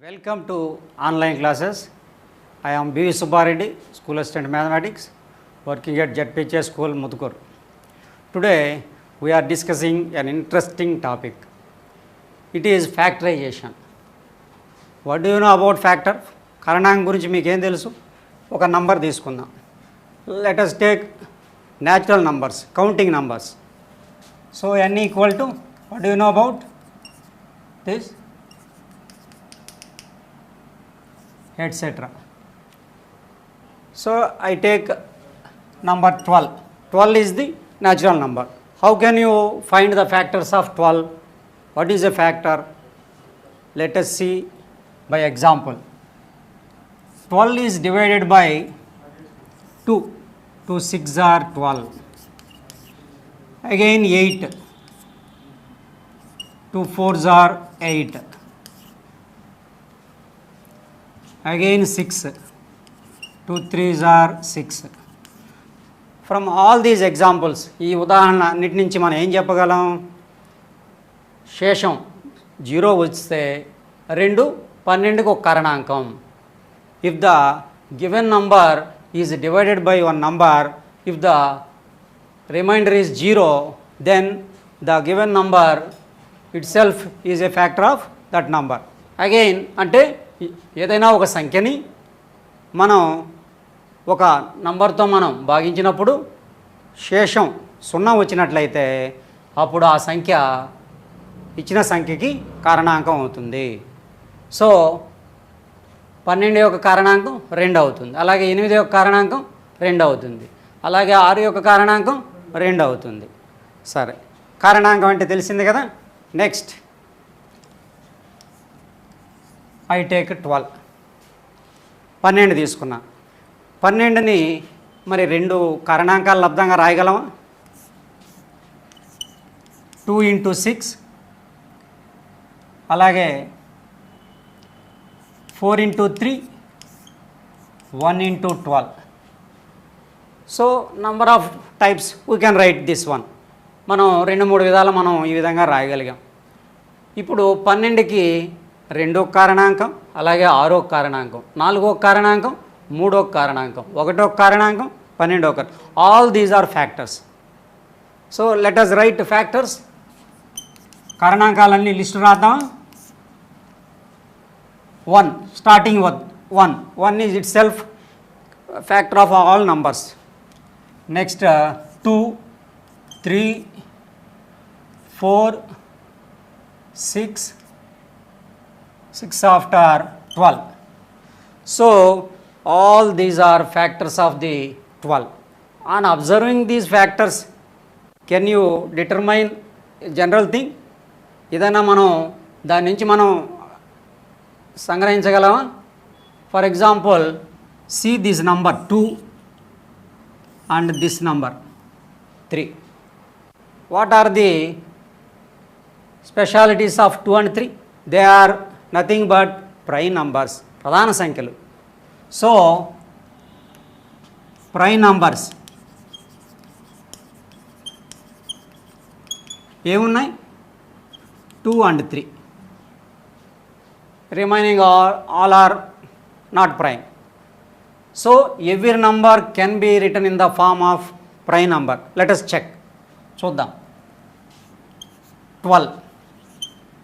Welcome to online classes. I am B. Subbareddy, School Assistant Mathematics, working at ZPH School, Muthukur. Today we are discussing an interesting topic. It is factorization. What do you know about factor? కారణాంకం గురించి మీకు ఏం తెలుసు? ఒక number తీసుకుందాం. Let us take natural numbers, counting numbers. So n equal to, what do you know about this? Etc. So I take number 12. 12 is the natural number. How can you find the factors of 12? What is a factor? Let us see by example. 12 is divided by 2. 2 6 are 12. Again 8. 2 4s are 8. Again 6. 2 3s are 6. From all these examples, ఈ ఉదాహరణ అన్నిటి నుంచి మనం ఏం చెప్పగలం? శేషం 0 వస్తే 2 12కి ఒక కారణాంకం. If the given number is divided by one number, if the remainder is 0, then the given number itself is a factor of that number. Again, అంటే ఏదైనా ఒక సంఖ్యని మనం ఒక నంబర్తో మనం భాగించినప్పుడు శేషం 0 వచ్చినట్లయితే అప్పుడు ఆ సంఖ్య ఇచ్చిన సంఖ్యకి కారణాంకం అవుతుంది. సో 12 యొక్క కారణాంకం 2 అవుతుంది, అలాగే 8 యొక్క కారణాంకం 2 అవుతుంది, అలాగే 6 యొక్క కారణాంకం 2 అవుతుంది. సరే, కారణాంకం అంటే తెలిసింది కదా. Next I take 12. 12 తీసుకున్నా. 12ని మరి 2 కారణాంకాలు లబ్ధంగా రాయగలమా? 2 into 6, అలాగే 4 into 3, 1 into 12. So number of types we can write this one. మనం 2-3 విధాలు మనం ఈ విధంగా రాయగలిగాం. ఇప్పుడు 12కి 2వ కారణాంకం, అలాగే 6వ కారణాంకం, 4వ కారణాంకం, 3వ కారణాంకం, 1వ కారణాంకం, 12వ కారణాంకం. All these are factors. So let us write factors. కారణాంకాలన్నీ లిస్టు రాద్దామా? 1, starting with 1. 1 is itself factor of all numbers. Next 2, 3, 4, 6, 6 after 12. So all these are factors of the 12. On observing these factors, can you determine a general thing? ఏదైనా మనం దాని నుంచి మనం సంగ్రహించగలమా? For example, see this number 2 and this number 3. What are the specialities of 2 and 3? They are nothing but prime numbers, ప్రధాన సంఖ్యలు. So prime numbers ఏమున్నాయి? 2 and 3. Remaining all are not prime. So every number can be written in the form of prime number. Let us check. చూద్దాం. 12.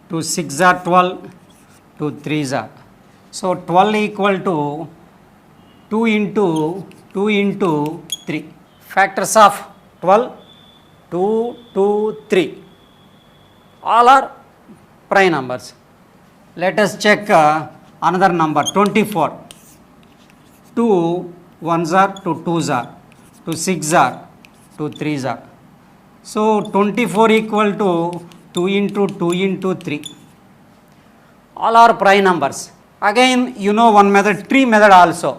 2 6 are 12, 2 3s are. So 12 equal to 2 into 3. Factors of 12, 2, 2, 3. All are prime numbers. Let us check another number 24. 2 1s are, 2 2s are, 2 6 are, 2 3s are. So 24 equal to 2 into 3. All are prime numbers. Again, you know one method, tree method also.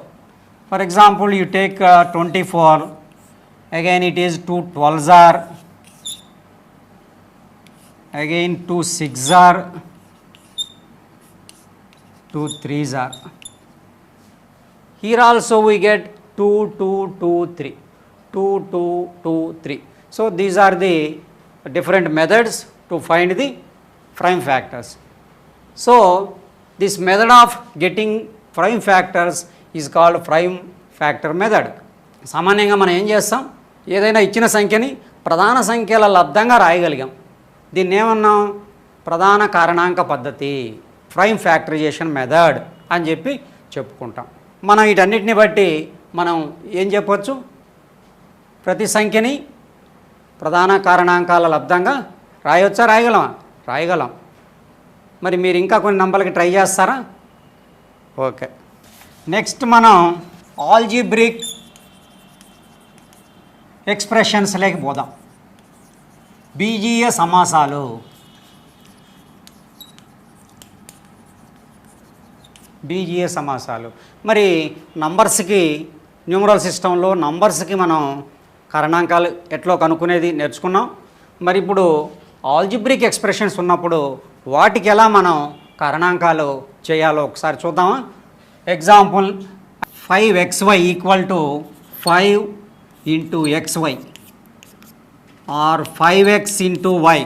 For example, you take 24. Again it is 2 12s are. Again 2 6s are, 2 3s are. Here also we get 2 2 2 3, 2 2 2 3. So these are the different methods to find the prime factors. So this method of getting prime factors is called prime factor method. సామాన్యంగా మనం ఏం చేస్తాం, ఏదైనా ఇచ్చిన సంఖ్యని ప్రధాన సంఖ్యల లబ్ధంగా రాయగలిగాం, దీన్ని ఏమన్నాం, ప్రధాన కారణాంక పద్ధతి, ప్రైమ్ ఫ్యాక్టరైజేషన్ మెథడ్ అని చెప్పి చెప్పుకుంటాం. మనం వీటన్నిటిని బట్టి మనం ఏం చెప్పొచ్చు, ప్రతి సంఖ్యని ప్రధాన కారణాంకాల లబ్ధంగా రాయవచ్చా, రాయగలమా, రాయగలం. మరి మీరు ఇంకా కొన్ని నంబర్లకి ట్రై చేస్తారా? ఓకే. నెక్స్ట్ మనం ఆల్జీబ్రిక్ ఎక్స్ప్రెషన్స్లోకి పోదాం. బీజీయ సమాసాలు. బీజీయ సమాసాలు మరి నంబర్స్కి, న్యూమరల్ సిస్టంలో నంబర్స్కి మనం కారణాంకాలు ఎట్లా కనుక్కునేది నేర్చుకున్నాం. మరి ఇప్పుడు ఆల్జిబ్రిక్ ఎక్స్ప్రెషన్స్ ఉన్నప్పుడు వాటికి ఎలా మనం కారణాంకాలు చేయాలో ఒకసారి చూద్దామా. Example 5xy equal to 5 into xy or 5x into y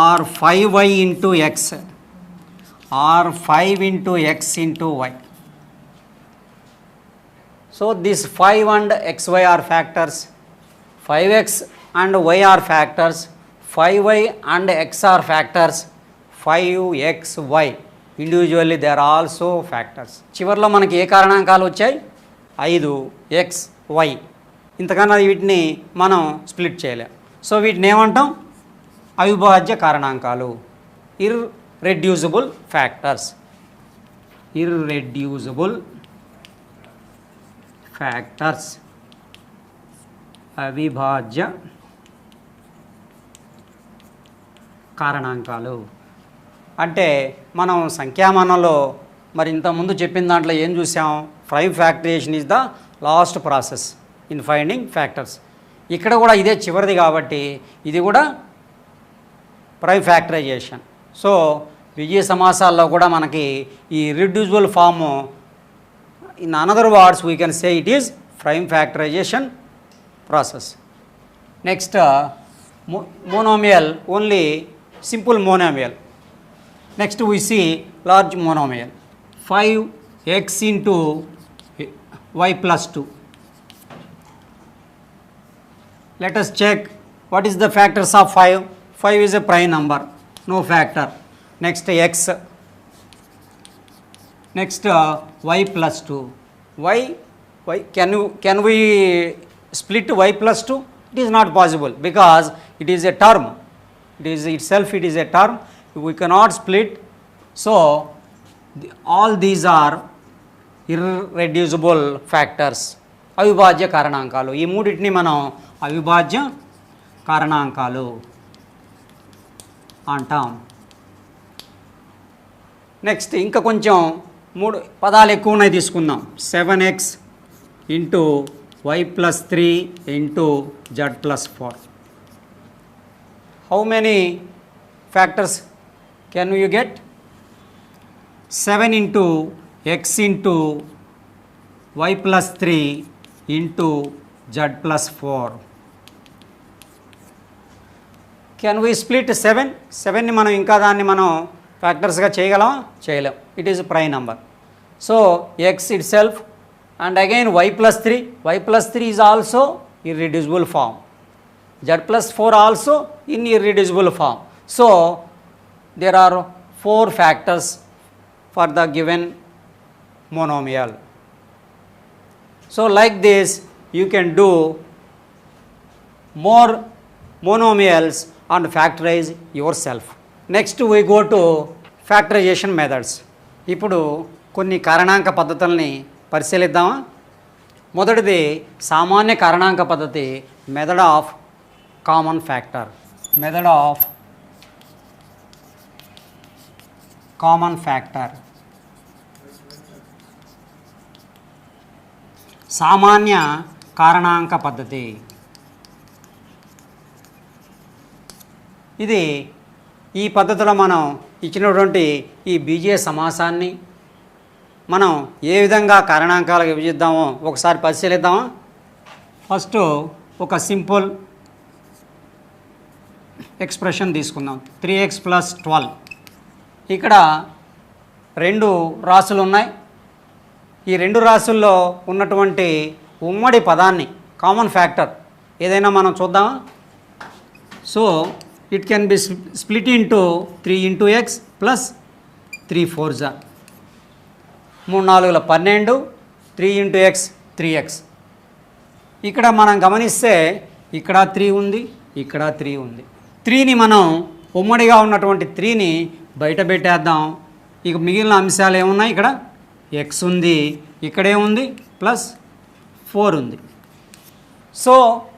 or 5y into x or 5 into x into y. So these 5 and xy are factors, 5x and y are factors, 5y and x are factors, 5xy individually they are also factors. చివర్లో మనకి ఏ కారణాంకాలు వచ్చాయి, 5xy. ఇంతకన్నా వీటిని మనం split చేయలేం. So వీటిని ఏమంటాం, అవిభాజ్య కారణాంకాలు, irreducible factors. Irreducible factors, అవిభాజ్య కారణాంకాలు. అంటే మనం సంఖ్యామానంలో మరి ఇంతకుముందు చెప్పిన దాంట్లో ఏం చూసాం, prime factorization is the last process in finding factors. ఇక్కడ కూడా ఇదే చివరిది కాబట్టి ఇది కూడా ప్రైమ్ ఫ్యాక్టరైజేషన్. సో విజయ సమాసాల్లో కూడా మనకి ఈ reducible form, in another words we can say it is prime factorization process. Next monomial, only simple monomial. Next we see large monomial. 5x into y plus 2. Let us check what is the factors of 5. 5 is a prime number, no factor. Next x, next y plus 2. y can we split y plus 2? It is not possible because it is a term, it is itself, it is a term, we cannot split. So all these are irreducible factors, అవిభాజ్య కారణాంకాలు. ఈ మూడింటిని మనం అవిభాజ్య కారణాంకాలు అంటాం. Next ఇంకా కొంచెం 3 పదాలు ఎక్కువ ఉన్నాయి తీసుకుందాం. 7x into y plus 3 into z plus 4. How many factors can you get? 7 into x into y plus 3 into z plus 4. Can we split 7? 7ని మనం ఇంకా దాన్ని మనం ఫ్యాక్టర్స్గా చేయగలమా? చేయలేం. It is prime number. So x itself and again y plus 3. Y plus 3 is also irreducible form. Z plus 4 also in irreducible form. So there are 4 factors for the given monomial. So like this you can do more monomials and factorize yourself. Next we go to factorization methods. ఇప్పుడు కొన్ని కారణాంక పద్ధతుల్ని పరిశీలిద్దామా. మొదటిది సామాన్య కారణాంక పద్ధతి, method of common factor. Method of common factor, సామాన్య కారణాంక పద్ధతి. ఇది ఈ పద్ధతిలో మనం ఇచ్చినటువంటి ఈ బీజీయ సమాసాన్ని మనం ఏ విధంగా కారణాంకాలకు విభజిద్దామో ఒకసారి పరిశీలిద్దామా. ఫస్ట్ ఒక సింపుల్ ఎక్స్ప్రెషన్ తీసుకుందాం. 3x + 12. ఇక్కడ రెండు రాసులు ఉన్నాయి. ఈ రెండు రాసుల్లో ఉన్నటువంటి ఉమ్మడి పదాన్ని కామన్ ఫ్యాక్టర్ ఏదైనా మనం చూద్దామా? So it can be split into 3 into X plus 3 4 3 4 12, 3 into X 3x. ఇక్కడ మనం గమనిస్తే ఇక్కడ 3 ఉంది, ఇక్కడ 3 ఉంది. 3ని మనం ఉమ్మడిగా ఉన్నటువంటి 3ని బయట పెట్టేద్దాం. ఇక మిగిలిన అంశాలు ఏమున్నాయి? ఇక్కడ ఎక్స్ ఉంది, ఇక్కడేముంది ప్లస్ 4 ఉంది. సో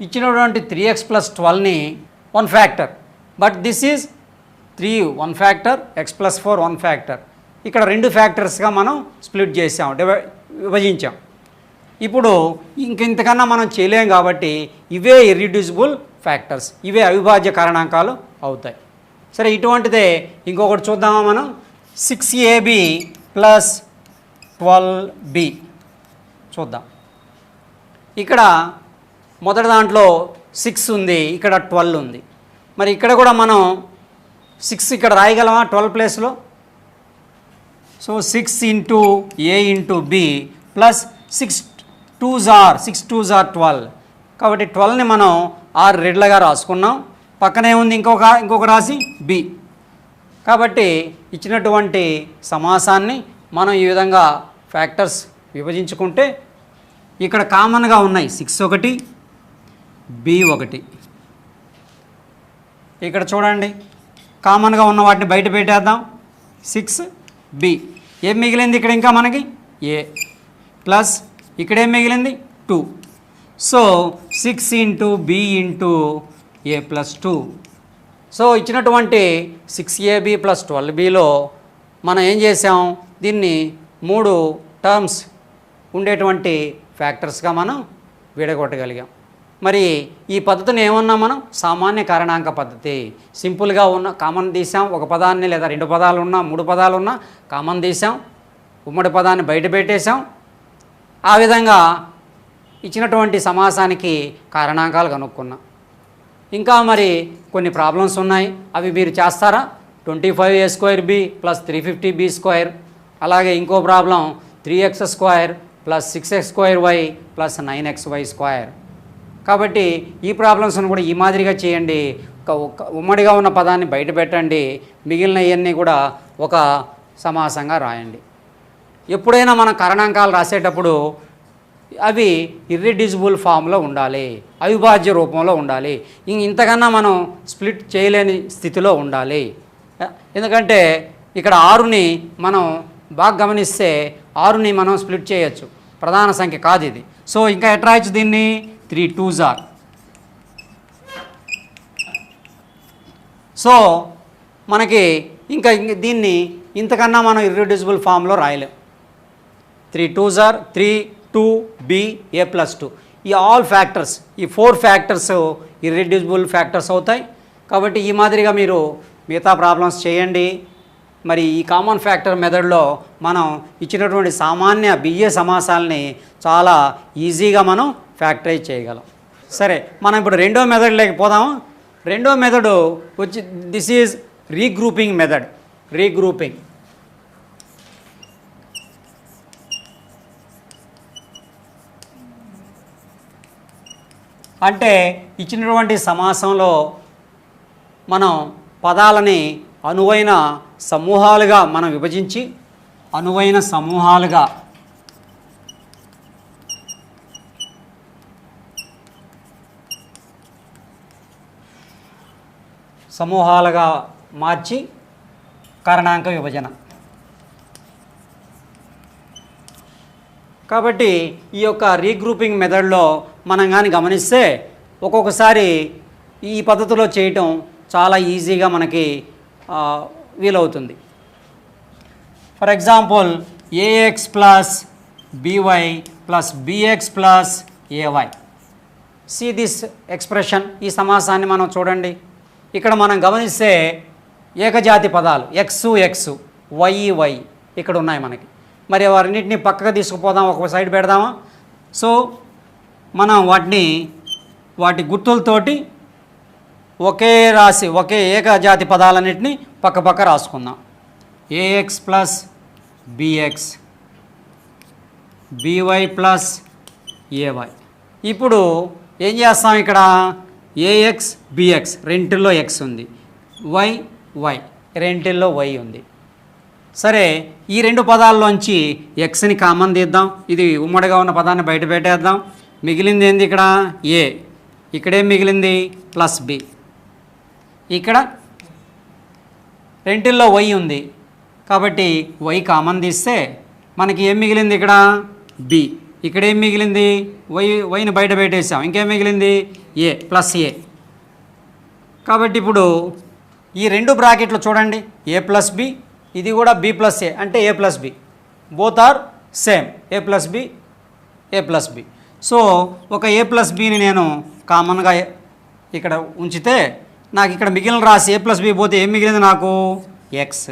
ఇచ్చినటువంటి 3x ప్లస్ 12ని 1 factor, but this is 3 1 factor, x plus 4 1 factor. ఇక్కడ 2 ఫ్యాక్టర్స్గా మనం స్ప్లిట్ చేసాం, విభజించాం. ఇప్పుడు ఇంతకన్నా మనం చేయలేం కాబట్టి ఇవే ఇర్రిడ్యూసిబుల్ ఫ్యాక్టర్స్, ఇవే అవిభాజ్య కారణాంకాలు అవుతాయి. సరే, ఇటువంటిదే ఇంకొకటి చూద్దామా మనం? 6ab ప్లస్ 12b చూద్దాం. ఇక్కడ మొదటి దాంట్లో 6 ఉంది, ఇక్కడ 12 ఉంది. మరి ఇక్కడ కూడా మనం 6 ఇక్కడ రాయగలమా 12 ప్లేస్లో? So 6 into a into b plus 6 2s are 12. కాబట్టి 12ని మనం 6 రెడ్లుగా రాసుకున్నాం. పక్కనే ఉంది ఇంకొక రాశి b. కాబట్టి ఇచ్చినటువంటి సమాసాన్ని మనం ఈ విధంగా ఫ్యాక్టర్స్ విభజించుకుంటే ఇక్కడ కామన్గా ఉన్నాయి 6 ఒకటి, b ఒకటి. ఇక్కడ చూడండి, కామన్గా ఉన్న వాటిని బయట పెట్టేద్దాం. 6b. ఏం మిగిలింది ఇక్కడ? ఇంకా మనకి a ప్లస్ ఇక్కడేం మిగిలింది 2. So 6 into b into a plus 2. So ఇచ్చినటువంటి 6ab ప్లస్ 12bలో మనం ఏం చేసాం? దీన్ని 3 టర్మ్స్ ఉండేటువంటి ఫ్యాక్టర్స్గా మనం విడగొట్టగలిగాం. మరి ఈ పద్ధతిని ఏమన్నా మనం సామాన్య కారణాంక పద్ధతి. సింపుల్గా ఉన్న కామన్ తీసాం, ఒక పదాన్ని లేదా 2 పదాలు ఉన్నా 3 పదాలు ఉన్నా కామన్ తీసాం, ఉమ్మడి పదాన్ని బయట పెట్టేశాం. ఆ విధంగా ఇచ్చినటువంటి సమాసానికి కారణాంకాలు కనుక్కున్నాం. ఇంకా మరి కొన్ని ప్రాబ్లమ్స్ ఉన్నాయి, అవి మీరు చేస్తారా? 25a² plus 350b². అలాగే ఇంకో problem 3x² plus 6x² plus 9xy². కాబట్టి ఈ ప్రాబ్లమ్స్ను కూడా ఈ మాదిరిగా చేయండి. ఉమ్మడిగా ఉన్న పదాన్ని బయట పెట్టండి, మిగిలిన ఇవన్నీ కూడా ఒక సమాసంగా రాయండి. ఎప్పుడైనా మనం కారణాంకాలు రాసేటప్పుడు అవి ఇర్రిడ్యూసిబుల్ ఫామ్లో ఉండాలి, అవిభాజ్య రూపంలో ఉండాలి. ఇంతకన్నా మనం స్ప్లిట్ చేయలేని స్థితిలో ఉండాలి. ఎందుకంటే ఇక్కడ 6ని మనం బాగా గమనిస్తే 6ని మనం స్ప్లిట్ చేయొచ్చు, ప్రధాన సంఖ్య కాదు ఇది. సో ఇంకా ఎట్లా రాయొచ్చు దీన్ని? 3 2s are. సో మనకి ఇంకా దీన్ని ఇంతకన్నా మనం ఇర్రిడ్యూసిబుల్ ఫామ్లో రాయలేం. 3 2s are 3 2b a plus 2. ఈ ఆల్ ఫ్యాక్టర్స్, ఈ 4 ఫ్యాక్టర్స్ ఇర్రిడ్యూసిబుల్ ఫ్యాక్టర్స్ అవుతాయి. కాబట్టి ఈ మాదిరిగా మీరు మిగతా ప్రాబ్లమ్స్ చేయండి. మరి ఈ కామన్ ఫ్యాక్టర్ మెథడ్లో మనం ఇచ్చినటువంటి సామాన్య బిఏ సమాసాలని చాలా ఈజీగా మనం ఫ్యాక్టరైజ్ చేయగలం. సరే, మనం ఇప్పుడు రెండో మెథడ్లోకి పోదాము. రెండో మెథడు వచ్చి this is regrouping method. Regrouping అంటే ఇచ్చినటువంటి సమాసంలో మనం పదాలని అనువైన సమూహాలుగా మనం విభజించి అనువైన సమూహాలుగా మార్చి కారణాంక విభజన. కాబట్టి ఈ యొక్క రీగ్రూపింగ్ మెథడ్లో మనం కానీ గమనిస్తే ఒక్కొక్కసారి ఈ పద్ధతిలో చేయటం చాలా ఈజీగా మనకి వీలవుతుంది. For example ax plus by plus bx plus ay. See this expression, ఈ సమాసాన్ని మనం చూడండి. ఇక్కడ మనం గమనిస్తే ఏకజాతి పదాలు x y ఇక్కడ ఉన్నాయి మనకి. మరి వారిన్నింటినీ పక్కగా తీసుకుపోదాం, ఒక సైడ్ పెడదామా? సో మనం వాటి గుర్తులతోటి ఒకే ఏకజాతి పదాలన్నింటినీ పక్క రాసుకుందాం. ax plus b x b y plus a y. ఇప్పుడు ఏం చేస్తాం, ఇక్కడ ఏఎక్స్ బిఎక్స్ రెంటిల్లో ఎక్స్ ఉంది, వై వై రెంటిల్లో వై ఉంది. సరే, ఈ రెండు పదాల్లోంచి ఎక్స్ని కామన్ తీద్దాం. ఇది ఉమ్మడిగా ఉన్న పదాన్ని బయట పెట్టేద్దాం. మిగిలింది ఏంది ఇక్కడ ఏ, ఇక్కడేం మిగిలింది ప్లస్ బి. ఇక్కడ రెంటిల్లో వై ఉంది కాబట్టి వై కామన్ తీస్తే మనకి ఏం మిగిలింది ఇక్కడ బి. ఇక్కడ ఏం మిగిలింది వైని బయట పెట్టేసాం, ఇంకేం మిగిలింది ఏ ప్లస్ ఏ. కాబట్టి ఇప్పుడు ఈ రెండు బ్రాకెట్లు చూడండి, ఏ ప్లస్ బి, ఇది కూడా బి ప్లస్ ఏ అంటే a plus b, both are same, a plus b a plus b. So ఒక ఏ ప్లస్ బిని నేను కామన్గా ఇక్కడ ఉంచితే నాకు ఇక్కడ మిగిలిన రాసి ఏ ప్లస్ బి పోతే ఏం మిగిలింది నాకు ఎక్స్,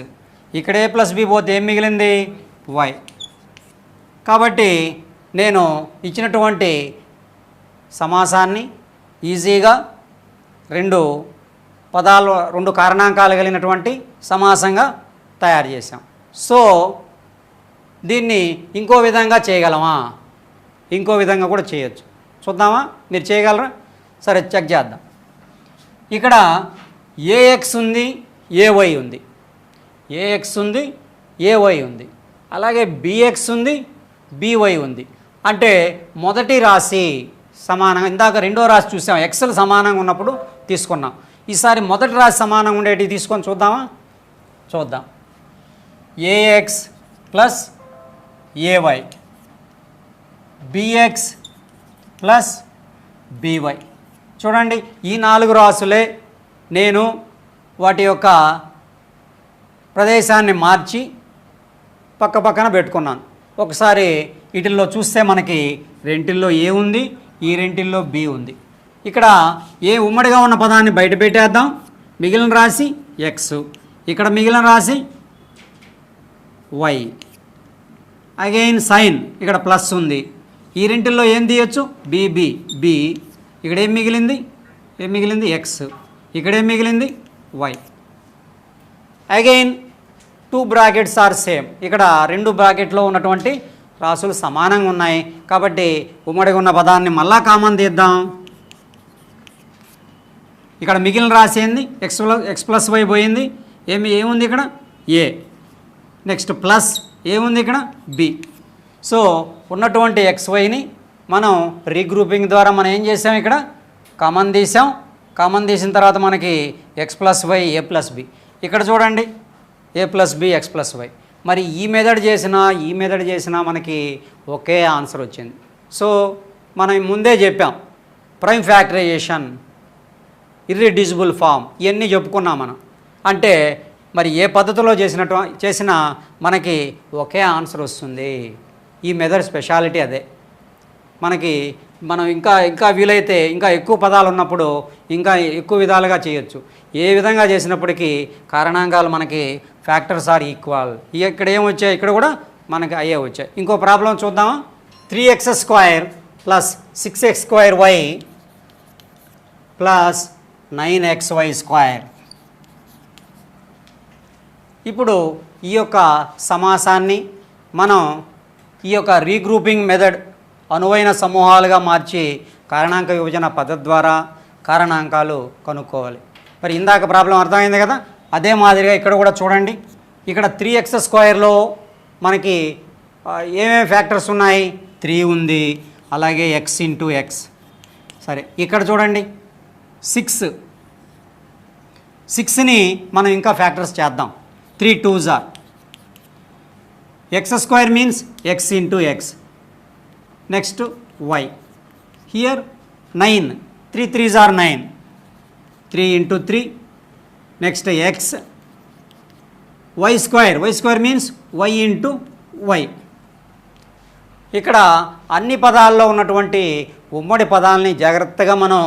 ఇక్కడ ఏ ప్లస్ బి పోతే ఏం మిగిలింది వై. కాబట్టి నేను ఇచ్చినటువంటి సమాసాన్ని ఈజీగా రెండు పదాలు రెండు కారణాంకాలు కలిగినటువంటి సమాసంగా తయారు చేసాం. సో దీన్ని ఇంకో విధంగా చేయగలమా, ఇంకో విధంగా కూడా చేయొచ్చు. చూద్దామా, మీరు చేయగలరా? సరే చెక్ చేద్దాం. ఇక్కడ ఏఎక్స్ ఉంది, ఏవై ఉంది, ఏఎక్స్ ఉంది, ఏవై ఉంది, అలాగే బిఎక్స్ ఉంది, బివై ఉంది. అంటే మొదటి రాశి సమానంగా, ఇందాక రెండో రాశి చూసాం ఎక్స్లు సమానంగా ఉన్నప్పుడు తీసుకున్నాం. ఈసారి మొదటి రాశి సమానంగా ఉండేటివి తీసుకొని చూద్దామా? చూద్దాం. A x plus a y, b x plus b y. చూడండి, ఈ నాలుగు రాసులే నేను వాటి యొక్క ప్రదేశాన్ని మార్చి పక్క పక్కన పెట్టుకున్నాను. ఒకసారి వీటిల్లో చూస్తే మనకి రెంటిల్లో ఏ ఉంది, ఈ రెంటిల్లో బి ఉంది. ఇక్కడ ఏ ఉమ్మడిగా ఉన్న పదాన్ని బయట పెట్టేద్దాం. మిగిలిన రాశి ఎక్స్, ఇక్కడ మిగిలిన రాశి వై. అగైన్ సైన్ ఇక్కడ ప్లస్ ఉంది, ఈ రెంటిల్లో ఏం తీయచ్చు బి. ఇక్కడ ఏం మిగిలింది ఎక్స్, ఇక్కడ ఏం మిగిలింది y. Again two brackets are same, ఇక్కడ రెండు బ్రాకెట్లో ఉన్నటువంటి రాసులు సమానంగా ఉన్నాయి కాబట్టి ఉమ్మడిగా ఉన్న పదాన్ని మళ్ళా కామన్ తీద్దాం. ఇక్కడ మిగిలిన రాసి ఏంది ఎక్స్ ప్లస్ వై పోయింది, ఏముంది ఇక్కడ ఏ, నెక్స్ట్ ప్లస్ ఏముంది ఇక్కడ బి. సో ఉన్నటువంటి ఎక్స్వైని మనం రీగ్రూపింగ్ ద్వారా మనం ఏం చేసాం, ఇక్కడ కామన్ తీసాం. కామన్ తీసిన తర్వాత మనకి x plus y a plus b. ఇక్కడ చూడండి a plus b x plus y. మరి ఈ మెథడ్ చేసినా మనకి ఒకే ఆన్సర్ వచ్చింది. సో మనం ముందే చెప్పాం ప్రైమ్ ఫ్యాక్టరైజేషన్, ఇర్రిడ్యూసిబుల్ ఫామ్, ఇవన్నీ చెప్పుకున్నాం మనం. అంటే మరి ఏ పద్ధతిలో చేసినా మనకి ఒకే ఆన్సర్ వస్తుంది. ఈ మెథడ్ స్పెషాలిటీ అదే. మనం ఇంకా వీలైతే ఇంకా ఎక్కువ పదాలు ఉన్నప్పుడు ఇంకా ఎక్కువ విధాలుగా చేయొచ్చు. ఏ విధంగా చేసినప్పటికీ కారణాంకాలు మనకి ఫ్యాక్టర్స్ ఆర్ ఈక్వల్. ఇక్కడ ఏమొచ్చాయి, ఇక్కడ కూడా మనకి అయ్యే వచ్చాయి. ఇంకో ప్రాబ్లం చూద్దామా. 3x² plus 6x²y plus 9xy². ఇప్పుడు ఈ యొక్క సమాసాన్ని మనం ఈ యొక్క రీగ్రూపింగ్ మెథడ్ అనువైన సమూహాలుగా మార్చి కారణాంక విభజన పద్ధతి ద్వారా కారణాంకాలు కనుక్కోవాలి. మరి ఇందాక ప్రాబ్లం అర్థమైంది కదా, అదే మాదిరిగా ఇక్కడ కూడా చూడండి. ఇక్కడ 3x² మనకి ఏమేమి ఫ్యాక్టర్స్ ఉన్నాయి, 3 ఉంది, అలాగే x ఇంటూ ఎక్స్. సరే, ఇక్కడ చూడండి 6ని మనం ఇంకా ఫ్యాక్టర్స్ చేద్దాం. 3 2s are x² means x into x. Next y. Here 9, 3 3s are 9, 3 into 3. Next x. y² means y into y. ఇక్కడ అన్ని పదాల్లో ఉన్నటువంటి ఉమ్మడి పదాలని జాగ్రత్తగా మనం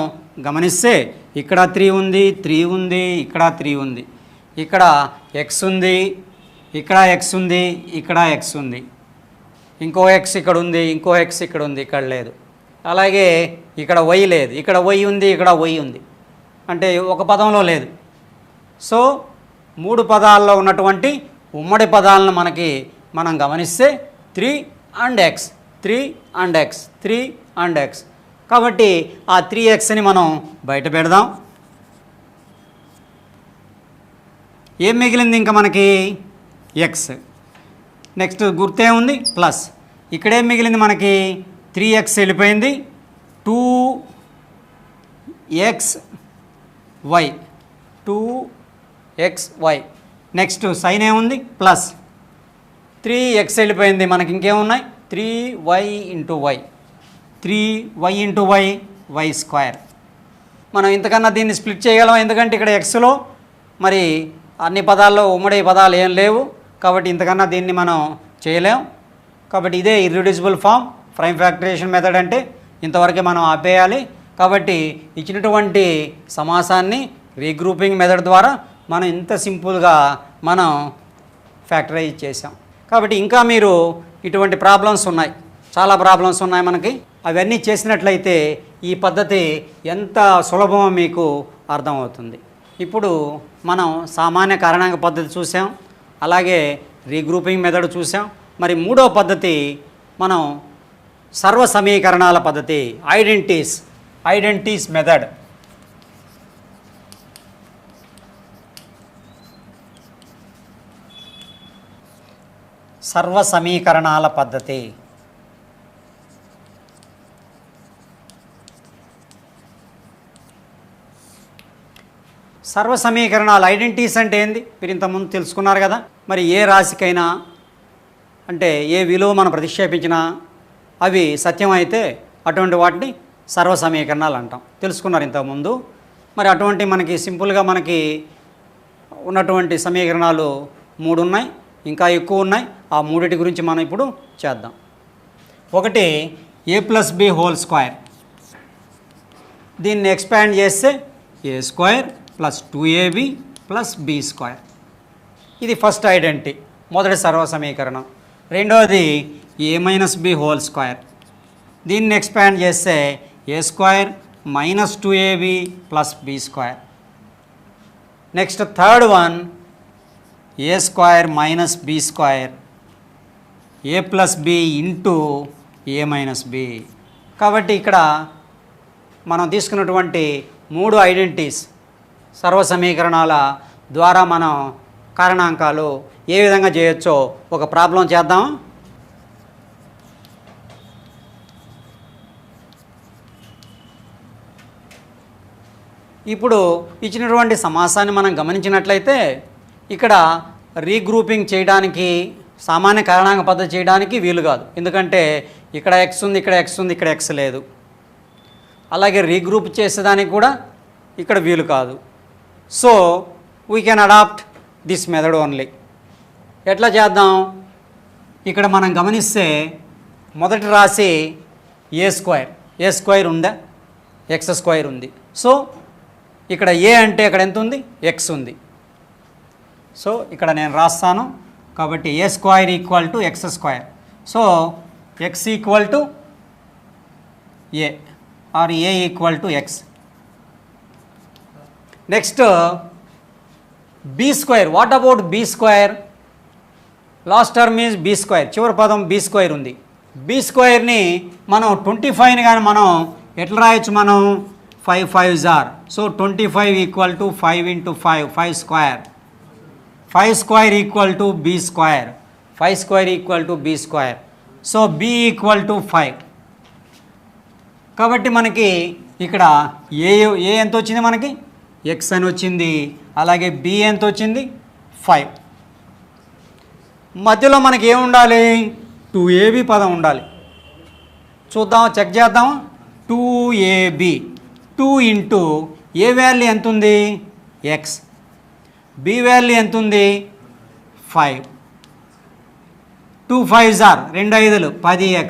గమనిస్తే ఇక్కడ 3 ఉంది, ఇక్కడ 3 ఉంది, ఇక్కడ x ఉంది, ఇక్కడ x ఉంది, ఇక్కడ x ఉంది, ఇంకో x ఇక్కడ ఉంది, ఇంకో x ఇక్కడ ఉంది, ఇక్కడ లేదు. అలాగే ఇక్కడ y లేదు, ఇక్కడ y ఉంది, ఇక్కడ y ఉంది, అంటే ఒక పదంలో లేదు. సో 3 పదాల్లో ఉన్నటువంటి ఉమ్మడి పదాలను మనకి మనం గమనిస్తే 3 and X 3 and X 3 and X. కాబట్టి ఆ 3xని మనం బయట పెడదాం. ఏం మిగిలింది ఇంకా మనకి? ఎక్స్. నెక్స్ట్ గుర్తేముంది? ప్లస్. ఇక్కడేం మిగిలింది మనకి? 3x వెళ్ళిపోయింది. 2xy 2xy. నెక్స్ట్ సైన్ ఏముంది? ప్లస్. 3x వెళ్ళిపోయింది. మనకి ఇంకేమున్నాయి? 3y into y 3y into y y square. మనం ఇంతకన్నా దీన్ని స్ప్లిట్ చేయగలం, ఎందుకంటే ఇక్కడ ఎక్స్లో మరి అన్ని పదాల్లో ఉమ్మడి పదాలు ఏం లేవు కాబట్టి ఇంతకన్నా దీన్ని మనం చేయలేం. కాబట్టి ఇదే ఇర్రిడ్యూసిబుల్ ఫామ్. ప్రైమ్ ఫ్యాక్టరైజేషన్ మెథడ్ అంటే ఇంతవరకే మనం ఆపేయాలి. కాబట్టి ఇచ్చినటువంటి సమాసాన్ని రీగ్రూపింగ్ మెథడ్ ద్వారా మనం ఇంత సింపుల్గా మనం ఫ్యాక్టరైజ్ చేసాం. కాబట్టి ఇంకా మీరు ఇటువంటి ప్రాబ్లమ్స్ ఉన్నాయి, చాలా ప్రాబ్లమ్స్ ఉన్నాయి మనకి. అవన్నీ చేసినట్లయితే ఈ పద్ధతి ఎంత సులభమో మీకు అర్థమవుతుంది. ఇప్పుడు మనం సామాన్య కారణాంక పద్ధతి చూసాం, అలాగే రీగ్రూపింగ్ మెథడ్ చూసాం. మరి మూడో పద్ధతి మనం సర్వ సమీకరణాల పద్ధతి, ఐడెంటిటీస్ మెథడ్. సర్వ సమీకరణాల పద్ధతి. సర్వ సమీకరణాలు ఐడెంటిటీస్ అంటే ఏంది మీరు ఇంతకుముందు తెలుసుకున్నారు కదా. మరి ఏ రాశికైనా అంటే ఏ విలువ మనం ప్రతిక్షేపించినా అవి సత్యమైతే అటువంటి వాటిని సర్వ సమీకరణాలు అంటాం, తెలుసుకున్నారు ఇంతకుముందు. మరి అటువంటి మనకి సింపుల్గా మనకి ఉన్నటువంటి సమీకరణాలు 3 ఉన్నాయి, ఇంకా ఎక్కువ ఉన్నాయి. ఆ మూడిటి గురించి మనం ఇప్పుడు చేద్దాం. ఒకటి a+b². దీన్ని ఎక్స్పాండ్ చేస్తే a² + 2ab + b². ఇది ఫస్ట్ ఐడెంటిటీ, మొదటి సర్వ సమీకరణం. రెండవది a−b². దీన్ని ఎక్స్పాండ్ చేస్తే a² - 2ab + b². Next third one a² - b², a+b into a-b. కాబట్టి ఇక్కడ మనం తీసుకున్నటువంటి 3 ఐడెంటిటీస్ సర్వ సమీకరణాల ద్వారా మనం కారణాంకాలు ఏ విధంగా చేయొచ్చో ఒక ప్రాబ్లం చేద్దాం. ఇప్పుడు ఇచ్చినటువంటి సమాసాన్ని మనం గమనించినట్లయితే ఇక్కడ రీగ్రూపింగ్ చేయడానికి, సామాన్య కారణాంక పద్ధతి చేయడానికి వీలు కాదు. ఎందుకంటే ఇక్కడ ఎక్స్ ఉంది, ఇక్కడ ఎక్స్ ఉంది, ఇక్కడ ఎక్స్ లేదు. అలాగే రీగ్రూప్ చేసేదానికి కూడా ఇక్కడ వీలు కాదు. So we can adapt this method only. ఎట్లా చేద్దాం? ఇక్కడ మనం గమనిస్తే మొదటి రాశి a² ఉందా? x² ఉంది. సో ఇక్కడ ఏ అంటే ఇక్కడ ఎంత ఉంది? ఎక్స్ ఉంది. సో ఇక్కడ నేను రాస్తాను. కాబట్టి a² = x². So x = a or a = x. Next b². What about b²? Last term is b². చివరి పదం b² ఉంది. b²ని మనం 25ని కానీ మనం ఎట్లా రాయొచ్చు? మనం 5 5s are. So 25 = 5 × 5 5². 5² = b². 5² = b². So b = 5. కాబట్టి మనకి ఇక్కడ ఏ ఎంత వచ్చింది? మనకి x అని వచ్చింది. అలాగే b ఎంత వచ్చింది? 5. మధ్యలో మనకి ఏముండాలి? 2ab పదం ఉండాలి. చూద్దాం, చెక్ చేద్దాం. 2ab 2 ఇంటూ ఏ వాల్యూ ఎంత ఉంది? x. b వాల్యూ ఎంత ఉంది? 5. 2 5s are 2 5లు 10x.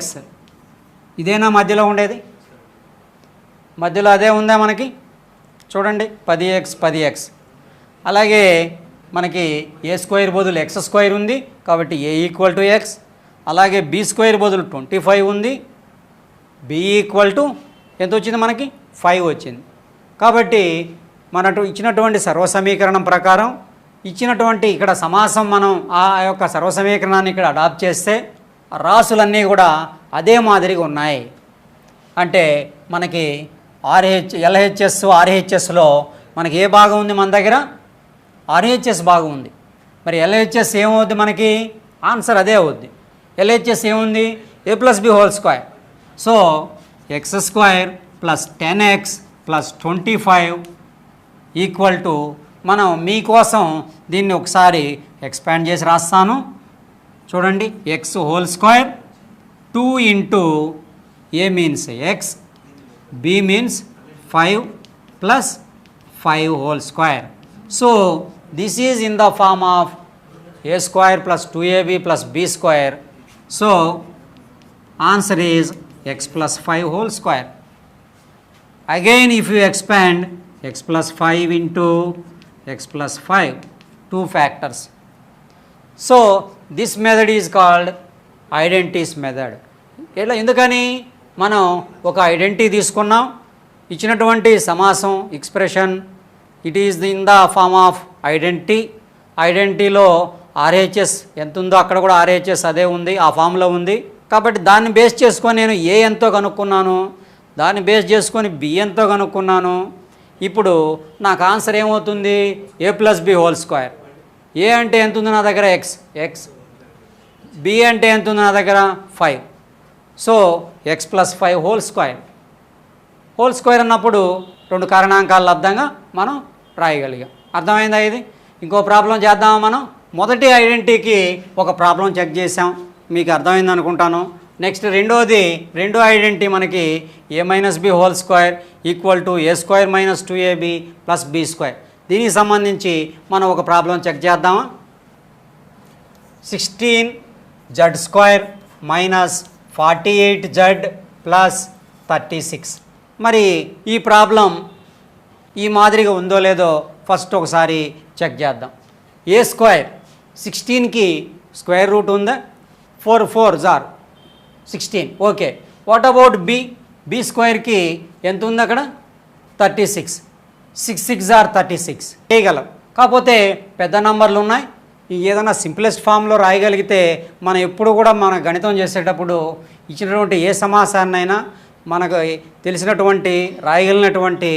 ఇదేనా మధ్యలో ఉండేది? మధ్యలో అదే ఉందా మనకి? చూడండి, 10x. అలాగే మనకి a² బదులు x² ఉంది కాబట్టి a = x. అలాగే b² బదులు 25 ఉంది. b ఎంత వచ్చింది మనకి? 5 వచ్చింది. కాబట్టి మనకు ఇచ్చినటువంటి సర్వ సమీకరణం ప్రకారం ఇచ్చినటువంటి ఇక్కడ సమాసం మనం ఆ యొక్క సర్వసమీకరణాన్ని ఇక్కడ అడాప్ట్ చేస్తే రాసులన్నీ కూడా అదే మాదిరిగా ఉన్నాయి. అంటే మనకి ఎల్హెచ్ఎస్ ఆర్హెచ్ఎస్లో మనకి ఏ భాగం ఉంది మన దగ్గర? ఆర్హెచ్ఎస్ భాగం ఉంది. మరి ఎల్హెచ్ఎస్ ఏమవుద్ది మనకి? ఆన్సర్ అదే అవుద్ది. ఎల్హెచ్ఎస్ ఏముంది? a + b whole square. So x² + 10x + 25 equal to, మనం మీకోసం దీన్ని ఒకసారి ఎక్స్పాండ్ చేసి రాస్తాను చూడండి. x² 2 into a means x, b means 5 + 5 whole square. So this is in the form of a² + 2ab + b². So answer is x + 5 whole square. Again if you expand x + 5 into x + 5, 2 factors. So this method is called identities method. ఎందుకని మనం ఒక identity తీసుకున్నాం, ఇచ్చినటువంటి సమాసం expression it is in the form of identity. ఐడెంటిటీలో RHS ఎంత ఉందో అక్కడ కూడా ఆర్హెచ్ఎస్ అదే ఉంది, ఆ ఫామ్లో ఉంది. కాబట్టి దాన్ని బేస్ చేసుకొని నేను ఏ ఎంతో కనుక్కున్నాను, దాన్ని బేస్ చేసుకొని బి ఎంతో కనుక్కున్నాను. ఇప్పుడు నాకు ఆన్సర్ ఏమవుతుంది? a + b whole square. A అంటే ఎంత ఉంది నా దగ్గర? ఎక్స్. బి అంటే ఎంత ఉంది నా దగ్గర? 5. So x + 5 whole square. Whole square అన్నప్పుడు 2 కారణాంకాల లబ్ధంగా మనం రాయగలిగాం. అర్థమైందా ఇది? ఇంకో ప్రాబ్లం చేద్దామా మనం? మొదటి ఐడెంటిటీకి ఒక ప్రాబ్లం చెక్ చేసాం, మీకు అర్థమైంది అనుకుంటాను. నెక్స్ట్ రెండో ఐడెంటిటీ మనకి a - b whole square equal to a² - 2ab + b². దీనికి సంబంధించి మనం ఒక ప్రాబ్లం చెక్ చేద్దామా? 16z² - 48z + 36. మరి ఈ ప్రాబ్లం ఈ మాదిరిగా ఉందో లేదో ఫస్ట్ ఒకసారి చెక్ చేద్దాం. a² 16కి స్క్వేర్ రూట్ ఉందా? 4 4s are 16. Okay. What about b²కి ఎంత ఉంది అక్కడ? 36. 6 6s are 36 చేయగలం. కాకపోతే పెద్ద నంబర్లు ఉన్నాయి. ఏదైనా సింప్లెస్ట్ ఫామ్లో రాయగలిగితే మనం ఎప్పుడు కూడా మన గణితం చేసేటప్పుడు ఇచ్చినటువంటి ఏ సమాసాన్నైనా మనకు తెలిసినటువంటి రాయగలిగినటువంటి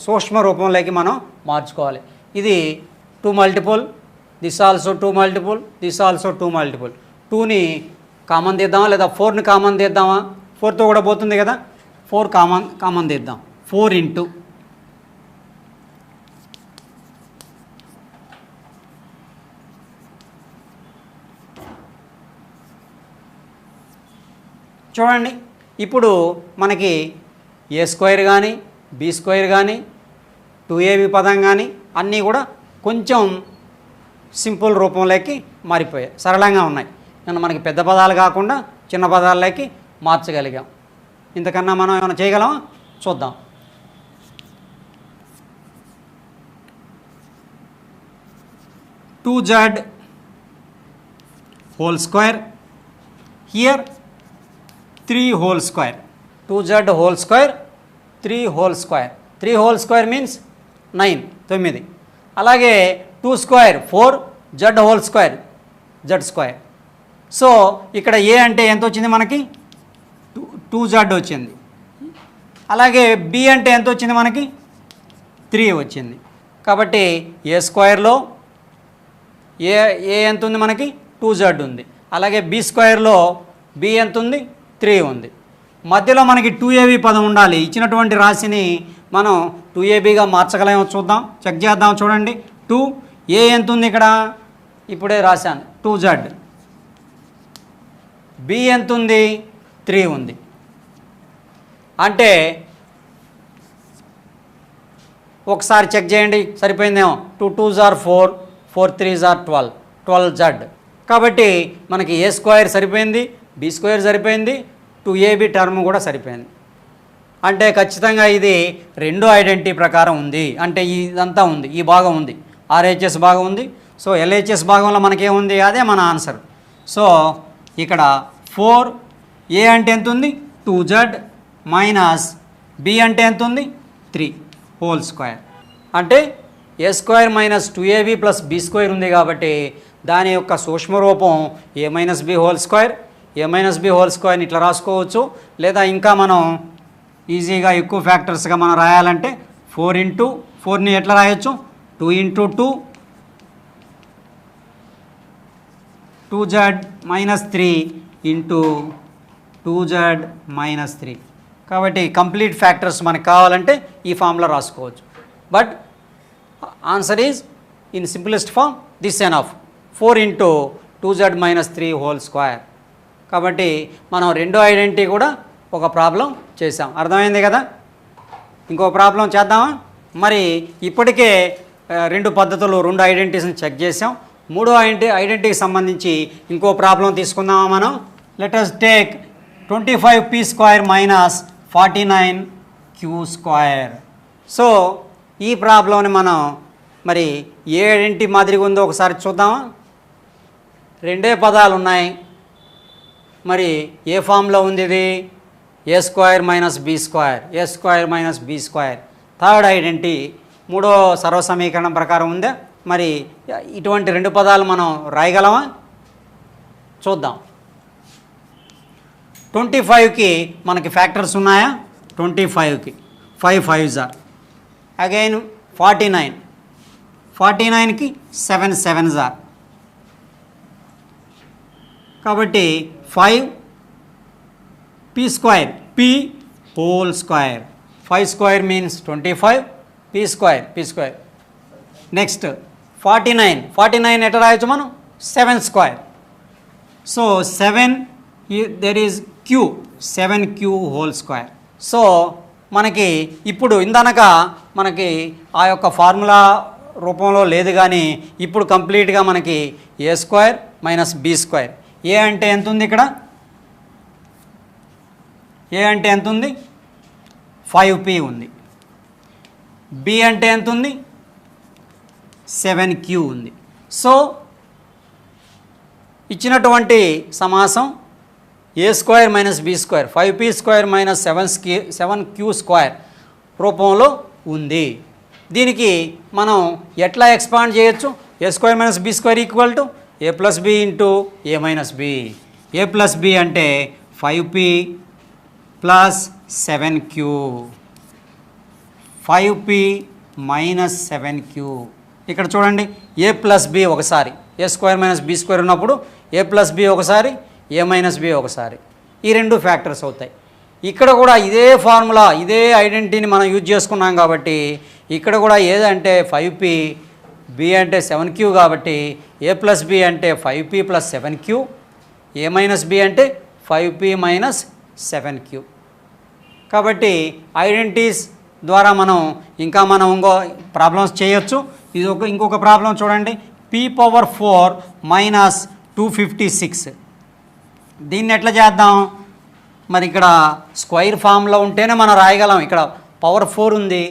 సూక్ష్మ రూపంలోకి మనం మార్చుకోవాలి. ఇది 2 multiple, this also 2 multiple, this also 2 multiple. 2ని కామన్ తీద్దామా లేదా 4ని కామన్ తీద్దామా? 4తో కూడా పోతుంది కదా, 4 కామన్ తీద్దాం. 4 ఇంటూ చూడండి, ఇప్పుడు మనకి a² కానీ b² కానీ 2ab పదం కానీ అన్నీ కూడా కొంచెం సింపుల్ రూపంలోకి మారిపోయాయి, సరళంగా ఉన్నాయి. నన్ను మనకి పెద్ద పదాలు కాకుండా చిన్న పదాల్లోకి మార్చగలిగాం. ఇంతకన్నా మనం ఏమైనా చేయగలమా? చూద్దాం. Two Z whole square here 3 whole square. 2z whole square 3 whole square. 3 whole square means 9 9. అలాగే 2 square 4 z whole square z². So ఇక్కడ ఏ అంటే ఎంత వచ్చింది మనకి? 2z వచ్చింది. అలాగే బి అంటే ఎంత వచ్చింది మనకి? 3 వచ్చింది. కాబట్టి a²లో ఏ ఎంత ఉంది మనకి? 2z ఉంది. అలాగే b²లో బి ఎంత ఉంది? 3 ఉంది. మధ్యలో మనకి 2ab పదం ఉండాలి. ఇచ్చినటువంటి రాశిని మనం 2abగా మార్చగలేమో చూద్దాం, చెక్ చేద్దాం. చూడండి, 2 ఏ ఎంత ఉంది ఇక్కడ? ఇప్పుడే రాశాను 2z. బి ఎంత ఉంది? 3 ఉంది. అంటే ఒకసారి చెక్ చేయండి, సరిపోయిందేమో. 2 2s are 4, 4 3s are 12, 12z. కాబట్టి మనకి a² సరిపోయింది, b² సరిపోయింది, 2ab టర్మ్ కూడా సరిపోయింది. అంటే ఖచ్చితంగా ఇది రెండో ఐడెంటిటీ ప్రకారం ఉంది. అంటే ఇదంతా ఉంది, ఈ భాగం ఉంది, ఆర్హెచ్ఎస్ భాగం ఉంది. సో ఎల్హెచ్ఎస్ భాగంలో మనకేముంది? అదే మన ఆన్సర్. సో ఇక్కడ 4 ఏ అంటే ఎంత ఉంది? 2z మైనస్ బి అంటే ఎంత ఉంది? 3 హోల్ స్క్వేర్. అంటే a square minus 2ab plus b square ఉంది కాబట్టి దాని యొక్క సూక్ష్మ రూపం a minus b whole square. A minus b whole స్క్వేర్ని ఇట్లా రాసుకోవచ్చు. లేదా ఇంకా మనం ఈజీగా ఎక్కువ ఫ్యాక్టర్స్గా మనం రాయాలంటే 4 ఇంటూ 4ని ఎట్లా రాయొచ్చు, 2 into 2 2z minus 3 into 2z minus 3. కాబట్టి కంప్లీట్ ఫ్యాక్టర్స్ మనకు కావాలంటే ఈ ఫామ్లో రాసుకోవచ్చు. But answer is in simplest form this enough 4 into 2z minus 3 whole square. కాబట్టి మనం రెండో ఐడెంటిటీ కూడా ఒక ప్రాబ్లం చేసాం. అర్థమైంది కదా. ఇంకో ప్రాబ్లం చేద్దామా. మరి ఇప్పటికే రెండు పద్ధతులు, రెండు ఐడెంటిటీస్ని చెక్ చేసాం. మూడో ఐడెంటిటీకి సంబంధించి ఇంకో ప్రాబ్లం తీసుకుందామా మనం. Let us take 25p square minus 49q square. So ఈ ప్రాబ్లంని మనం మరి ఏ ఐడెంటిటీ మాదిరిగా ఉందో ఒకసారి చూద్దామా. రెండే పదాలు ఉన్నాయి. మరి ఏ ఫామ్లో ఉంది ఇది, a square minus b square, a square minus b square. Third identity మూడో సర్వసమీకరణం ప్రకారం ఉందా. మరి ఇటువంటి రెండు పదాలు మనం రాయగలమా చూద్దాం. 25కి మనకి ఫ్యాక్టర్స్ ఉన్నాయా, 25కి 5 5s are అగైన్ 49కి 7 7s are. కాబట్టి 5p square p whole square. 5 square means 25, p square. Next 49 ఎట్లా రాయొచ్చు మనం, 7 square. So 7 there is q, 7q whole square. So మనకి ఇప్పుడు ఇందనక మనకి ఆ యొక్క ఫార్ములా రూపంలో లేదు, కానీ ఇప్పుడు కంప్లీట్గా మనకి ఏ square minus b square. A అంటే ఎంత ఉంది ఇక్కడ, ఏ అంటే ఎంత ఉంది, 5p ఉంది. బి అంటే ఎంత ఉంది, 7q ఉంది. సో ఇచ్చినటువంటి సమాసం a square minus b square 5p square minus 7q square రూపంలో ఉంది. దీనికి మనం ఎట్లా ఎక్స్పాండ్ చేయొచ్చు, a square minus b square equal to a plus b into a minus b. A plus b అంటే 5p plus 7q, 5p minus 7q. ఇక్కడ చూడండి, a plus B ఒకసారి, ఏ స్క్వేర్ మైనస్ బి స్క్వేర్ ఉన్నప్పుడు ఏ plus B ఒకసారి, ఏ minus b ఒకసారి, ఈ రెండు factors అవుతాయి. ఇక్కడ కూడా ఇదే ఫార్ములా, ఇదే ఐడెంటిటీని మనం యూజ్ చేసుకున్నాం కాబట్టి ఇక్కడ కూడా ఏదంటే 5p, బి అంటే 7q కాబట్టి ఏ ప్లస్ బి అంటే 5p ప్లస్ 7q, ఏ మైనస్ బి అంటే 5p మైనస్ 7q. కాబట్టి ఐడెంటిటీస్ ద్వారా మనం ఇంకా ఇంకో ప్రాబ్లమ్స్ చేయొచ్చు. ఇది ఇంకొక ప్రాబ్లం చూడండి, p⁴ మైనస్ 256. దీన్ని ఎట్లా చేద్దాం, మరి ఇక్కడ స్క్వేర్ ఫామ్లో ఉంటేనే మనం రాయగలం. ఇక్కడ పవర్ 4 ఉంది,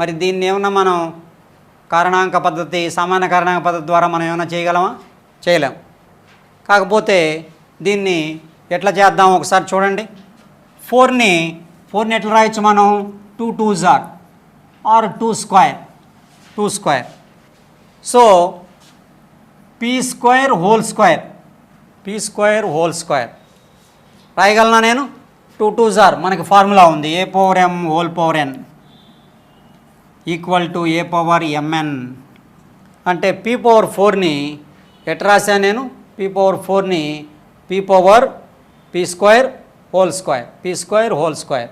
మరి దీన్ని ఏమన్నా మనం కారణాంక పద్ధతి, సామాన్య కారణాంక పద్ధతి ద్వారా మనం ఏమైనా చేయగలమా, చేయలేం. కాకపోతే దీన్ని ఎట్లా చేద్దాం ఒకసారి చూడండి. 4ని ఎట్లా రాయొచ్చు మనం, 2 2s are or 2 square. So p square whole square రాయగలనా నేను. 2 2s are మనకి ఫార్ములా ఉంది, a⁴m whole power n equal to a⁴mn. అంటే p⁴ని ఎట్లా రాశాను నేను, p⁴ని p స్క్వేర్ హోల్ స్క్వేర్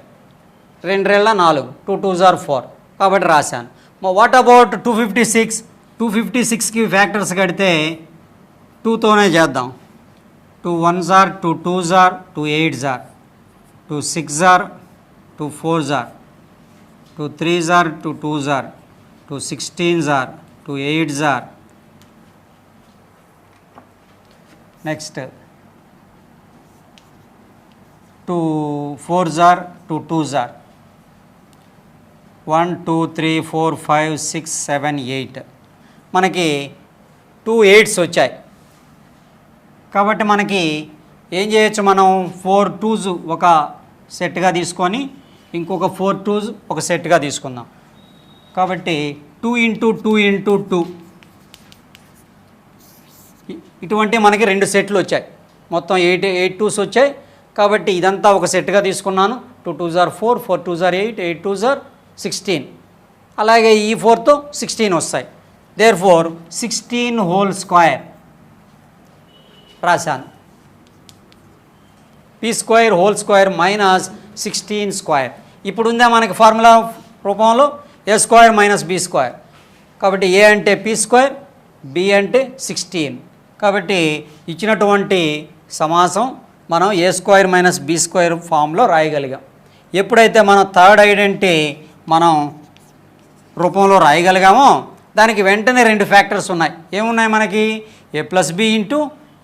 2 రెళ్ళ 4, 2 2s are 4 కాబట్టి రాశాను. వాట్ అబౌట్ 256కి ఫ్యాక్టర్స్ కడితే 2తోనే చేద్దాం. 2 1s are 2 2s are 2 8s are 2 6s are 2 4s are 2 3s are 2 2s are 2 16s are 2 8s are. Next 2 4s are 2 2s are 1 2 3 4 5 6 7 8. మనకి 2 8s వచ్చాయి కాబట్టి మనకి ఏం చేయొచ్చు, మనం 4 2s ఒక సెట్గా తీసుకొని ఇంకొక 4 2s ఒక సెట్గా తీసుకుందాం. కాబట్టి 2 ఇంటూ 2 ఇంటూ 2 ఇటువంటి మనకి 2 సెట్లు వచ్చాయి. మొత్తం 8 2s వచ్చాయి. కాబట్టి ఇదంతా ఒక సెట్గా తీసుకున్నాను. 2 2s are 4, 4 2s are 8, 8 2s are 16. అలాగే ఈ 4తో 16 వస్తాయి. దేర్ఫోర్ 16 హోల్ స్క్వేర్ రాశాను. P square whole square minus 16 square. ఇప్పుడు ఉందా మనకి ఫార్ములా రూపంలో ఏ స్క్వేర్ మైనస్ బి స్క్వేర్. కాబట్టి ఏ అంటే పీ స్క్వేర్, బి అంటే 16. కాబట్టి ఇచ్చినటువంటి సమాసం మనం ఏ స్క్వేర్ మైనస్ బి స్క్వేర్ ఫామ్లో రాయగలిగాం. ఎప్పుడైతే మనం థర్డ్ ఐడెంటిటీ మనం రూపంలో రాయగలిగామో దానికి వెంటనే 2 ఫ్యాక్టర్స్ ఉన్నాయి. ఏమున్నాయి మనకి? A plus b into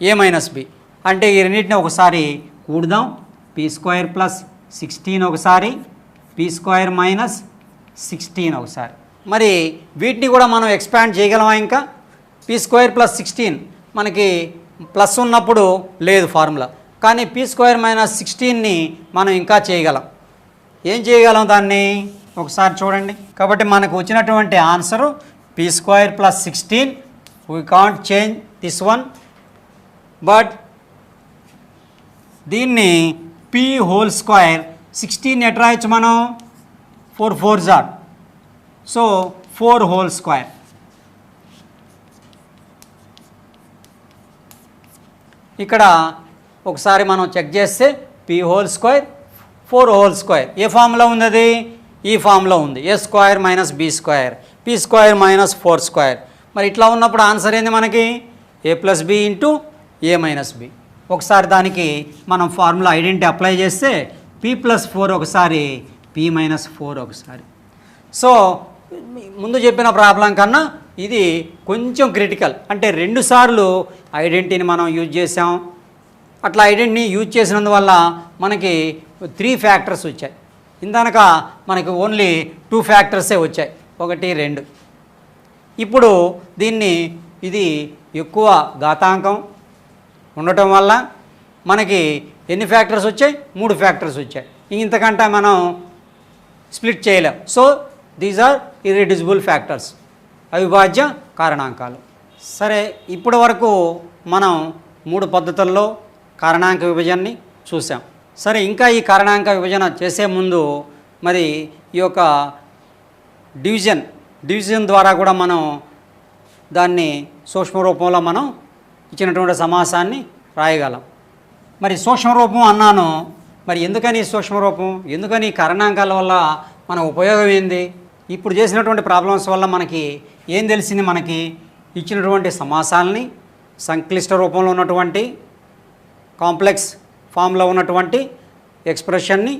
a minus B. అంటే ఈ రెండింటిని ఒకసారి కూడదాం. పీ స్క్వేర్ ప్లస్ 16 ఒకసారి, పీ స్క్వేర్ మైనస్ 16 ఒకసారి. మరి వీటిని కూడా మనం ఎక్స్పాండ్ చేయగలమా? ఇంకా పీ స్క్వేర్ ప్లస్ 16 మనకి ప్లస్ ఉన్నప్పుడు లేదు ఫార్ములా, కానీ పీ స్క్వేర్ మైనస్ 16ని మనం ఇంకా చేయగలం. ఏం చేయగలం దాన్ని ఒకసారి చూడండి. కాబట్టి మనకు వచ్చినటువంటి answer P square plus 16. We can't change this one, but దీన్ని పీ హోల్ స్క్వేర్ 16 ఎట్ రాయొచ్చు మనం? 4 4s are, so 4 whole square. ఇక్కడ ఒకసారి మనం చెక్ చేస్తే p whole square 4 whole square ఏ ఫామ్లో ఉంది? అది ఈ ఫామ్లో ఉంది. A square minus b square, p square minus 4 square. మరి ఇట్లా ఉన్నప్పుడు ఆన్సర్ ఏంది మనకి? A plus b into a minus b. ఒకసారి దానికి మనం ఫార్ములా ఐడెంటిటీ అప్లై చేస్తే పీ ప్లస్ 4 ఒకసారి, పీ మైనస్ 4 ఒకసారి. సో ముందు చెప్పిన ప్రాబ్లం కన్నా ఇది కొంచెం క్రిటికల్. అంటే 2 సార్లు ఐడెంటిటీని మనం యూజ్ చేసాం. అట్లా ఐడెంటిటీని యూజ్ చేసినందువల్ల మనకి 3 ఫ్యాక్టర్స్ వచ్చాయి. ఇందాక మనకి ఓన్లీ 2 ఫ్యాక్టర్సే వచ్చాయి, 1 2. ఇప్పుడు దీన్ని ఇది ఎక్కువ ఘాతాంకం ఉండటం వల్ల మనకి ఎన్ని ఫ్యాక్టర్స్ వచ్చాయి? 3 ఫ్యాక్టర్స్ వచ్చాయి. ఇంతకంటే మనం స్ప్లిట్ చేయలేం. So these are irreducible factors, అవిభాజ్య కారణాంకాలు. సరే, ఇప్పటి వరకు మనం 3 పద్ధతుల్లో కారణాంక విభజనని చూసాం. సరే, ఇంకా ఈ కారణాంక విభజన చేసే ముందు మరి ఈ యొక్క డివిజన్ ద్వారా కూడా మనం దాన్ని సూక్ష్మ రూపంలో మనం ఇచ్చినటువంటి సమాసాన్ని రాయగలం. మరి సూక్ష్మ రూపం అన్నాను. మరి ఎందుకని సూక్ష్మ రూపం, ఎందుకని కారణాంకాల వల్ల మన ఉపయోగం ఏంది? ఇప్పుడు చేసినటువంటి ప్రాబ్లమ్స్ వల్ల మనకి ఏం తెలిసింది? మనకి ఇచ్చినటువంటి సమాసాలని సంక్లిష్ట రూపంలో ఉన్నటువంటి కాంప్లెక్స్ ఫామ్లో ఉన్నటువంటి ఎక్స్ప్రెషన్ని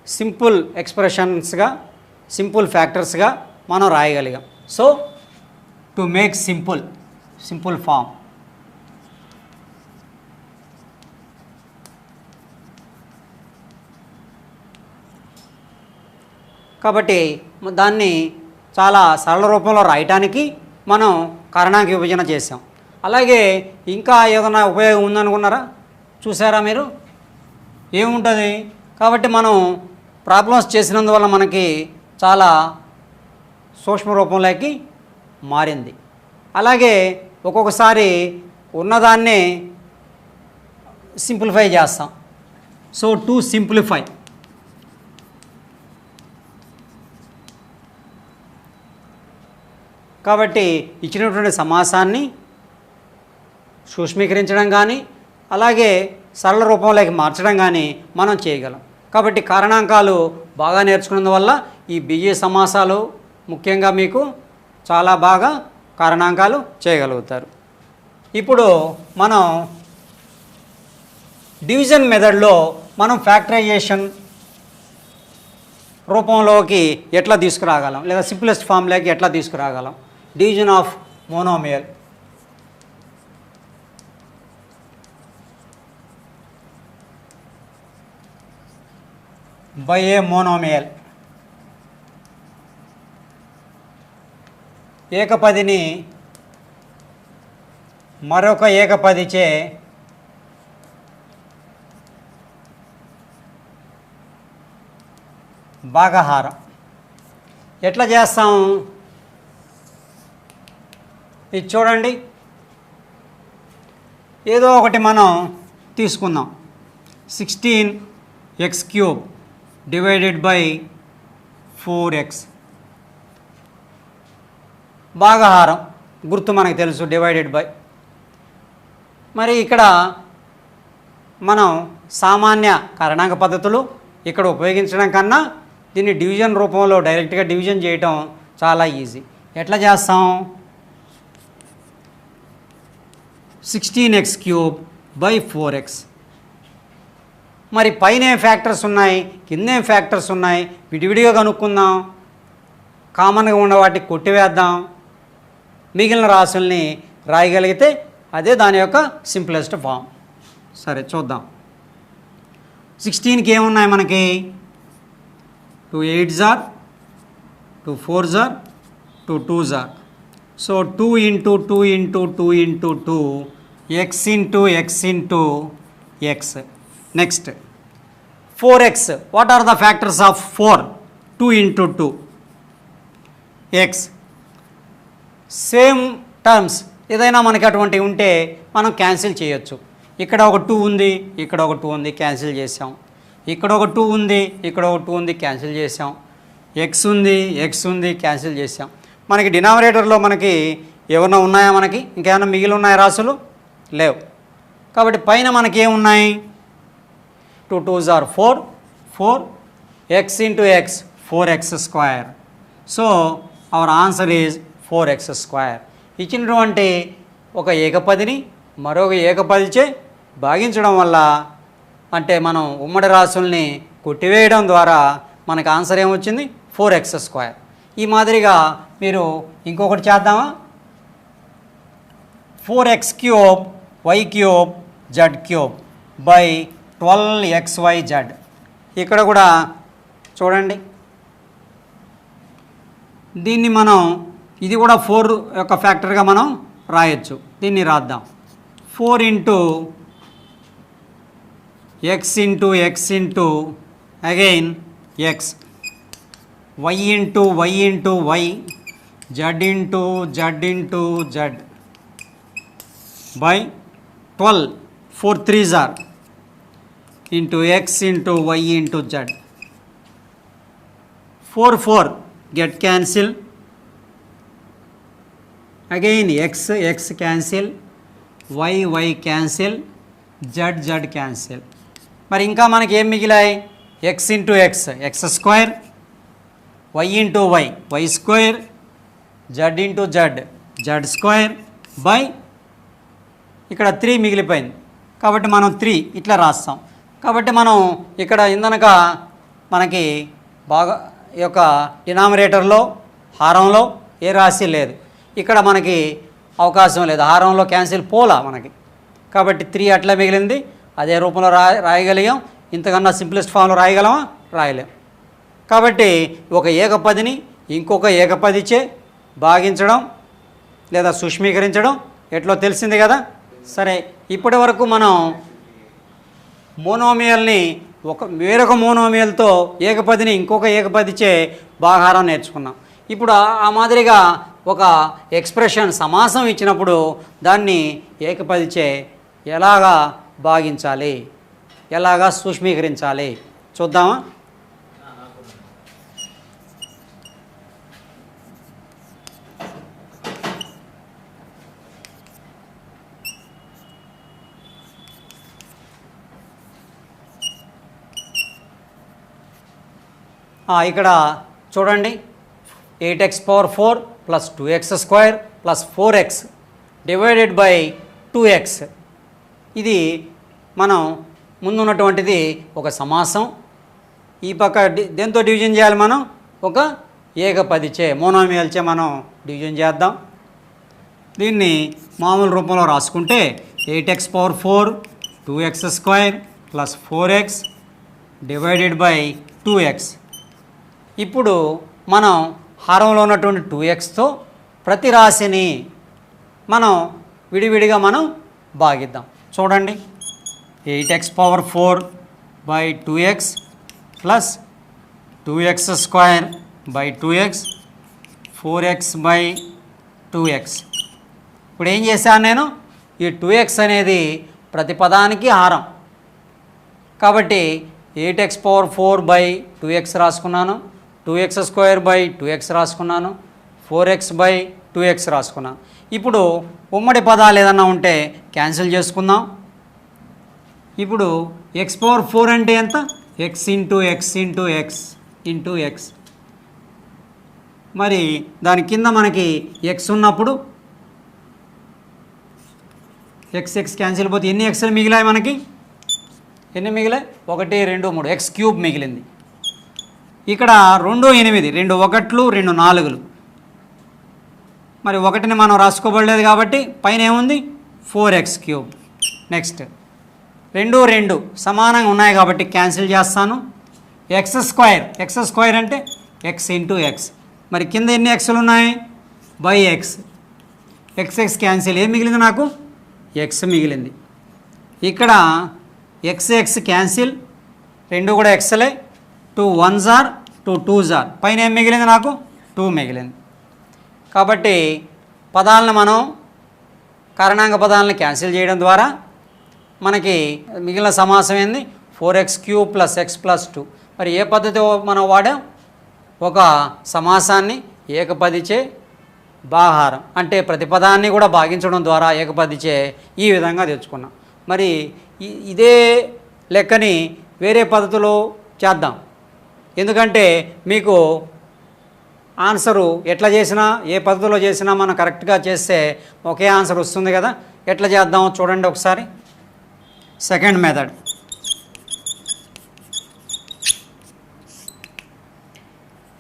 సింపుల్ ఎక్స్ప్రెషన్స్గా, సింపుల్ ఫ్యాక్టర్స్గా మనం రాయగలిగాం. So to make simple form, కాబట్టి దాన్ని చాలా సరళ రూపంలో రాయటానికి మనం కారణాంక విభజన చేసాం. అలాగే ఇంకా ఏదైనా ఉపయోగం ఉందనుకున్నారా? చూసారా మీరు? ఏముంటుంది? కాబట్టి మనం ప్రాబ్లమ్స్ చేసినందువల్ల మనకి చాలా సూక్ష్మ రూపంలోకి మారింది. అలాగే ఒక్కొక్కసారి ఉన్నదాన్నే సింప్లిఫై చేస్తాం. సో టు సింప్లిఫై, కాబట్టి ఇచ్చినటువంటి సమాసాన్ని సూక్ష్మీకరించడం కానీ అలాగే సరళ రూపంలోకి మార్చడం కానీ మనం చేయగలం. కాబట్టి కారణాంకాలు బాగా నేర్చుకున్నందువల్ల ఈ బీజీయ సమాసాలు ముఖ్యంగా మీకు చాలా బాగా కారణాంకాలు చేయగలుగుతారు. ఇప్పుడు మనం డివిజన్ మెథడ్లో మనం ఫ్యాక్టరైజేషన్ రూపంలోకి ఎట్లా తీసుకురాగలం, లేదా సింప్లెస్ట్ ఫామ్లోకి ఎట్లా తీసుకురాగలం? Division of monomial. By a monomial. ఏకపదిని మరొక ఏకపదిచే భాగహారం. ఎట్లా చేస్తాం? ఇది చూడండి, ఏదో ఒకటి మనం తీసుకుందాం. 16x³ divided by 4x. భాగహారం గుర్తు మనకు తెలుసు, డివైడెడ్ బై. మరి ఇక్కడ మనం సామాన్య కారణాంక పద్ధతులు ఇక్కడ ఉపయోగించడం కన్నా దీన్ని డివిజన్ రూపంలో డైరెక్ట్గా డివిజన్ చేయటం చాలా ఈజీ. ఎట్లా చేస్తాం? 16x³ by 4x. మరి పైన ఏం ఫ్యాక్టర్స్ ఉన్నాయి, కింద ఏం ఫ్యాక్టర్స్ ఉన్నాయి, విడివిడిగా కనుక్కుందాం. కామన్గా ఉన్న వాటికి కొట్టివేద్దాం, మిగిలిన రాసుల్ని రాయగలిగితే అదే దాని యొక్క సింప్లెస్ట్ ఫామ్. సరే చూద్దాం. 16కి ఏమున్నాయి మనకి? 2 8s are, 2 4s are, 2 2s are. So 2 into 2 into 2 into 2 x into x into x. Next 4x. What are the factors of 4? 2 into 2 x. Same terms ఏదైనా మనకి అటువంటివి ఉంటే మనం క్యాన్సిల్ చేయొచ్చు. ఇక్కడ ఒక 2 ఉంది, ఇక్కడ ఒక 2 ఉంది, క్యాన్సిల్ చేసాం. ఇక్కడ ఒక 2 ఉంది, ఇక్కడ ఒక 2 ఉంది, క్యాన్సిల్ చేసాం. ఎక్స్ ఉంది, ఎక్స్ ఉంది, క్యాన్సిల్ చేసాం. మనకి డినామినేటర్లో మనకి ఏమన్నా ఉన్నాయా? మనకి ఇంకేమైనా మిగిలి ఉన్నాయా రాసులు? లేవు. కాబట్టి పైన మనకి ఏమున్నాయి? 2 2s are 4, 4 x into x 4x². So our answer is 4x². ఇచ్చినటువంటి ఒక ఏకపదిని మరొక ఏకపదిచే భాగించడం వల్ల, అంటే మనం ఉమ్మడి రాసుల్ని కొట్టివేయడం ద్వారా మనకు ఆన్సర్ ఏమొచ్చింది? 4x². ఈ మాదిరిగా మీరు ఇంకొకటి చేద్దామా? 4x³ y³ z³ by 12xyz. ఇక్కడ కూడా చూడండి, దీన్ని మనం ఇది కూడా 4 యొక్క ఫ్యాక్టర్గా మనం రాయొచ్చు. దీన్ని రాద్దాం. 4 into x into x into again x, y into y into y, z into z into z by 12, 4 3s are into x into y into z. 4 4 get cancel, again x x cancel, y y cancel, z z cancel. మరి ఇంకా మనకి ఏం మిగిలాయి? x into x x², y into y y², z into z z² by ఇక్కడ 3 మిగిలిపోయింది. కాబట్టి మనం 3 ఇట్లా రాస్తాం. కాబట్టి మనం ఇక్కడ ఇందనక మనకి బాగా ఈ యొక్క డినామినేటర్లో హారంలో ఏ రాశి లేదు. ఇక్కడ మనకి అవకాశం లేదు, హారంలో క్యాన్సిల్ పోలా మనకి. కాబట్టి 3 అట్లా మిగిలింది. అదే రూపంలో రాయగలిగాం. ఇంతకన్నా సింప్లెస్ట్ ఫామ్లో రాయగలమా? రాయలేం. కాబట్టి ఒక ఏకపదిని ఇంకొక ఏకపదిచే భాగించడం లేదా సూక్ష్మీకరించడం ఎట్లో తెలిసింది కదా. సరే, ఇప్పటి వరకు మనం మోనోమియల్ని వేరొక మోనోమియల్తో ఏకపదిని ఇంకొక ఏకపదిచే భాగాహారం నేర్చుకున్నాం. ఇప్పుడు ఆ మాదిరిగా ఒక ఎక్స్ప్రెషన్ సమాసం ఇచ్చినప్పుడు దాన్ని ఏకపదిచే ఎలాగా భాగించాలి, ఎలాగా సూక్ష్మీకరించాలి చూద్దామా? ఇక్కడ చూడండి, 8x⁴ plus 2x² plus 4x divided by 2x. ఇది మనం ముందున్నటువంటిది ఒక సమాసం. ఈ పక్క దేంతో డివిజన్ చేయాలి? మనం ఒక ఏకపదిచే మోనోమియల్చే మనం డివిజన్ చేద్దాం. దీన్ని మామూలు రూపంలో రాసుకుంటే 8x⁴ 2x² plus 4x divided by 2x. ఇప్పుడు మనం హారంలో ఉన్నటువంటి 2xతో ప్రతి రాశిని మనం విడివిడిగా మనం భాగిద్దాం. చూడండి, 8x⁴ by 2x plus 2x² by 2x 4x by 2x. ఇప్పుడు ఏం చేశాను నేను, ఈ 2x అనేది ప్రతి పదానికి హారం కాబట్టి 8x⁴/2x రాసుకున్నాను, 2x² 2x రాసుకున్నాను, 4x/2x రాసుకున్నాను. ఇప్పుడు ఉమ్మడి పదాలు ఏదన్నా ఉంటే క్యాన్సిల్ చేసుకుందాం. ఇప్పుడు x⁴ అంటే ఎంత, x ఇంటూ x మరి దాని కింద మనకి x ఉన్నప్పుడు x క్యాన్సిల్ పోతే ఎన్ని ఎక్స్లు మిగిలాయి మనకి, ఎన్ని మిగిలాయి, 1 2 3 x³ మిగిలింది. ఇక్కడ 2 8 2 1లు 2 4లు మరి 1ని మనం రాసుకోబడలేదు కాబట్టి పైన ఏముంది 4x³. నెక్స్ట్ 2 2 సమానంగా ఉన్నాయి కాబట్టి క్యాన్సిల్ చేస్తాను. x² అంటే x ఇంటూ x మరి కింద ఎన్ని ఎక్స్లు ఉన్నాయి బై x, x క్యాన్సిల్ ఏం మిగిలింది నాకు x మిగిలింది. ఇక్కడ x క్యాన్సిల్, 2 కూడా xలే, 2 1s are 2 2s are పైన ఏం మిగిలింది నాకు 2 మిగిలింది. కాబట్టి పదాలను మనం కారణాంక పదాలను క్యాన్సిల్ చేయడం ద్వారా మనకి మిగిలిన సమాసం ఏంది 4x³ + x + 2. మరి ఏ పద్ధతి మనం వాడాం, ఒక సమాసాన్ని ఏకపదిచే భాగాహారం అంటే ప్రతి పదాన్ని కూడా భాగించడం ద్వారా ఏకపదిచే ఈ విధంగా తెచ్చుకున్నాం. మరి ఇదే లెక్కని వేరే పద్ధతిలో చేద్దాం, ఎందుకంటే మీకు ఆన్సరు ఎట్లా చేసినా ఏ పద్ధతిలో చేసినా మనం కరెక్ట్గా చేస్తే ఒకే ఆన్సర్ వస్తుంది కదా. ఎట్లా చేద్దాం చూడండి ఒకసారి. సెకండ్ మెథడ్,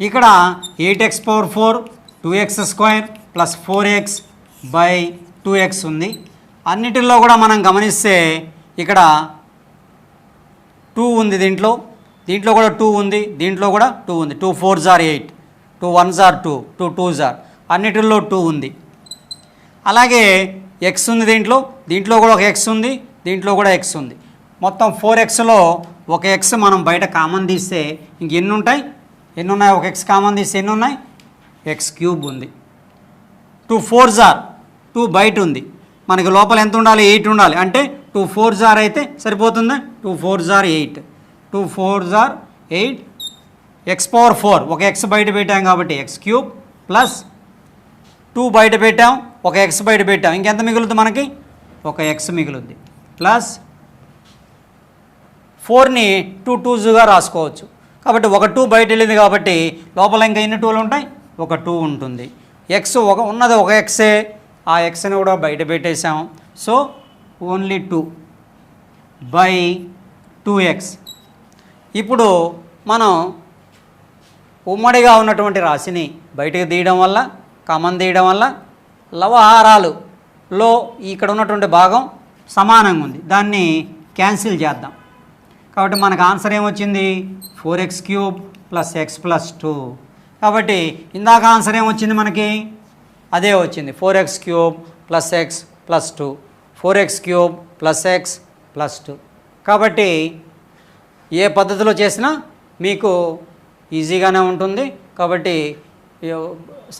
ఇక్కడ 8x⁴ 2x² + 4x/2x ఉంది. అన్నిటిల్లో కూడా మనం గమనిస్తే ఇక్కడ 2 ఉంది, దీంట్లో కూడా 2 ఉంది, దీంట్లో కూడా 2 ఉంది. 2 4s are 8, 2 1s are 2, 2 2s are అన్నిటిల్లో 2 ఉంది. అలాగే x ఉంది, దీంట్లో కూడా ఒక x ఉంది, దీంట్లో కూడా x ఉంది. మొత్తం 4xలో ఒక x మనం బయట కామన్ తీస్తే ఇంకెన్ని ఉంటాయి, ఎన్ని ఉన్నాయి, ఒక x కామన్ తీస్తే ఎన్ని ఉన్నాయి, x³ ఉంది. 2 4s are 2 బయట ఉంది, మనకి లోపల ఎంత ఉండాలి 8 ఉండాలి, అంటే 2 4s are అయితే సరిపోతుందా, 2 4s are 8, 2 4s are 8, x⁴ ఒక x బయట పెట్టాం కాబట్టి x³ ప్లస్ 2 బయట పెట్టాం, ఒక x బయట పెట్టాం, ఇంకెంత మిగులుతుంది మనకి, ఒక x మిగులుద్ది, ప్లస్ 4ని 2 2sగా రాసుకోవచ్చు. కాబట్టి ఒక 2 బయట వెళ్ళింది కాబట్టి లోపల ఇంకా ఎన్ని 2లు ఉంటాయి, ఒక 2 ఉంటుంది. x ఉన్నది ఒక xే, ఆ xని కూడా బయట పెట్టేసాం. So only 2/2x. ఇప్పుడు మనం ఉమ్మడిగా ఉన్నటువంటి రాశిని బయటకు తీయడం వల్ల, కామన్ తీయడం వల్ల లవహారాలులో ఇక్కడ ఉన్నటువంటి భాగం సమానంగా ఉంది, దాన్ని క్యాన్సిల్ చేద్దాం. కాబట్టి మనకు ఆన్సర్ ఏమొచ్చింది 4x³ + x + 2. కాబట్టి ఇందాక ఆన్సర్ ఏమొచ్చింది మనకి, అదే వచ్చింది 4x³ + x + 2, 4x³ + x + 2. కాబట్టి ఏ పద్ధతిలో చేసినా మీకు ఈజీగానే ఉంటుంది. కాబట్టి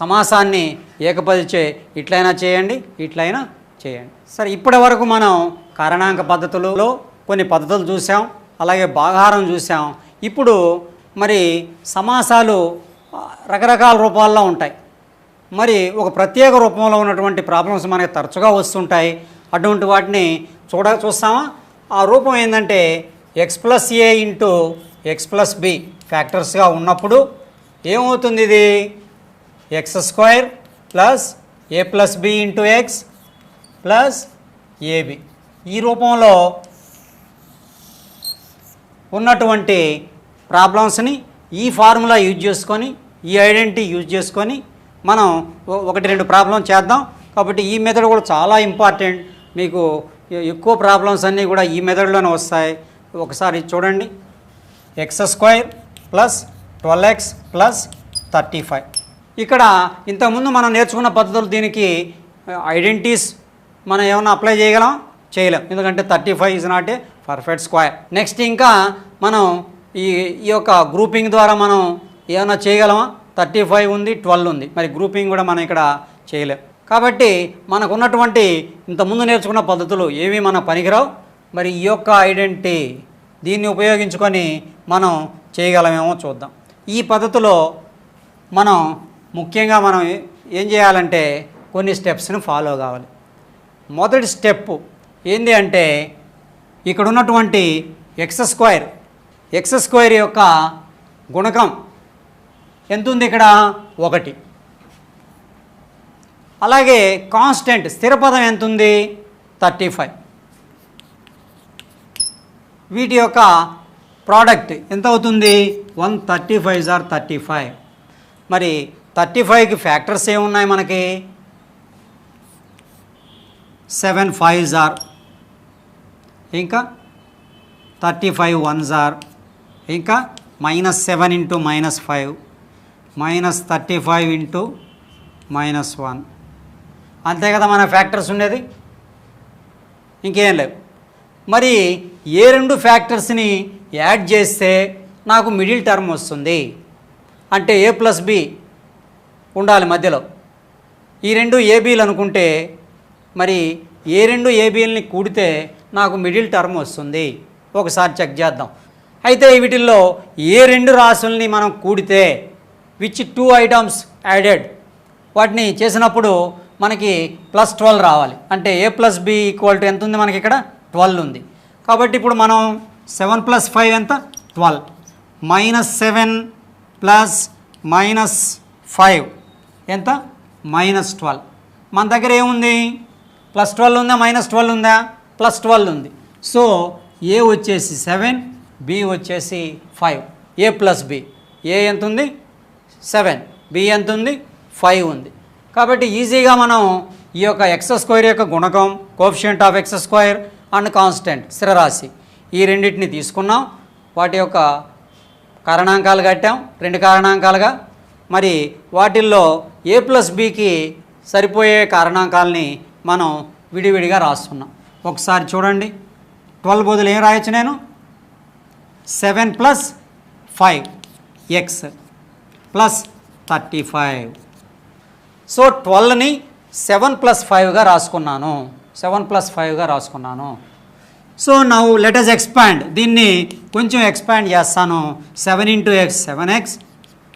సమాసాన్ని ఏకపదిచే ఇట్లయినా చేయండి, ఇట్లయినా చేయండి. సరే, ఇప్పటి వరకు మనం కారణాంక పద్ధతులలో కొన్ని పద్ధతులు చూసాం, అలాగే భాగాహారం చూసాం. ఇప్పుడు మరి సమాసాలు రకరకాల రూపాల్లో ఉంటాయి. మరి ఒక ప్రత్యేక రూపంలో ఉన్నటువంటి ప్రాబ్లమ్స్ మనకి తరచుగా వస్తుంటాయి. అటువంటి వాటిని చూస్తామా. ఆ రూపం ఏంటంటే x + a into x + b ఫ్యాక్టర్స్గా ఉన్నప్పుడు ఏమవుతుంది, ఇది x² + a + b into x + ab. ఈ రూపంలో ఉన్నటువంటి ప్రాబ్లమ్స్ని ఈ ఫార్ములా యూజ్ చేసుకొని, ఈ ఐడెంటిటీ యూజ్ చేసుకొని మనం 1-2 ప్రాబ్లం చేద్దాం. కాబట్టి ఈ మెథడ్ కూడా చాలా ఇంపార్టెంట్. మీకు ఎక్కువ ప్రాబ్లమ్స్ అన్నీ కూడా ఈ మెథడ్లోనే వస్తాయి. ఒకసారి చూడండి. x² + 12x + 35. ఇక్కడ ఇంతకుముందు మనం నేర్చుకున్న పద్ధతులు, దీనికి ఐడెంటిటీస్ మనం ఏమైనా అప్లై చేయగలం, చేయలేం, ఎందుకంటే 35 is not a perfect square. Next ఇంకా మనం ఈ యొక్క గ్రూపింగ్ ద్వారా మనం ఏమైనా చేయగలమా, 35 ఉంది, 12 ఉంది, మరి గ్రూపింగ్ కూడా మనం ఇక్కడ చేయలేం. కాబట్టి మనకున్నటువంటి ఇంతకుముందు నేర్చుకున్న పద్ధతులు ఏవి మనకు పనికిరావు. మరి ఈ యొక్క ఐడెంటిటీ దీన్ని ఉపయోగించుకొని మనం చేయగలమేమో చూద్దాం. ఈ పద్ధతిలో మనం ముఖ్యంగా మనం ఏం చేయాలంటే కొన్ని స్టెప్స్ని ఫాలో కావాలి. మొదటి స్టెప్ ఏంటి అంటే ఇక్కడ ఉన్నటువంటి ఎక్స్ స్క్వేర్ యొక్క గుణకం ఎంత ఉంది ఇక్కడ 1. అలాగే కాన్స్టెంట్ స్థిరపదం ఎంత ఉంది 35. వీటి యొక్క ప్రోడక్ట్ ఎంత అవుతుంది 135 ఆర్ 35. మరి 35కి ఫ్యాక్టర్స్ ఏమున్నాయి మనకి 7 5s ఆర్, ఇంకా 35 1s ఆర్, ఇంకా -7 ఇంటూ -5 -35 ఇంటూ -1. అంతే కదా మన ఫ్యాక్టర్స్ ఉండేది, ఇంకేం లేవు. మరి ఏ రెండు ఫ్యాక్టర్స్ని యాడ్ చేస్తే నాకు మిడిల్ టర్మ్ వస్తుంది అంటే a ప్లస్ b ఉండాలి మధ్యలో. ఈ రెండు ఏబీలు అనుకుంటే మరి ఏ రెండు ఏబీలని కూడితే నాకు మిడిల్ టర్మ్ వస్తుంది. ఒకసారి చెక్ చేద్దాం. అయితే వీటిల్లో ఏ రెండు రాశుల్ని మనం కూడితే విచ్ 2 ఐటమ్స్ యాడెడ్ వాటిని చేసినప్పుడు మనకి +12 రావాలి. అంటే a plus b equal to ఎంత ఉంది మనకి ఇక్కడ 12 ఉంది. కాబట్టి ఇప్పుడు మనం 7 + 5 ఎంత 12, -7 ప్లస్ -5 ఎంత -12. మన దగ్గర ఏముంది +12 ఉందా -12 ఉందా +12 ఉంది. సో ఏ వచ్చేసి 7, b వచ్చేసి 5. a ప్లస్ b, ఏ ఎంత ఉంది 7, b ఎంత ఉంది 5 ఉంది. కాబట్టి ఈజీగా మనం ఈ యొక్క x² యొక్క గుణకం coefficient of x² and constant స్థిరరాశి ఈ రెండింటిని తీసుకున్నాం. వాటి యొక్క కారణాంకాలు కట్టాం 2 కారణాంకాలుగా. మరి వాటిల్లో a ప్లస్ bకి సరిపోయే కారణాంకాలని మనం విడివిడిగా రాస్తున్నాం. ఒకసారి చూడండి, 12 బదులు ఏం రాయొచ్చు నేను 7 + 5 x ప్లస్ 35. సో 12ని 7 + 5గా రాసుకున్నాను, 7 + 5గా రాసుకున్నాను. So now let us expand, దీన్ని కొంచెం ఎక్స్పాండ్ చేస్తాను. 7 × x 7x,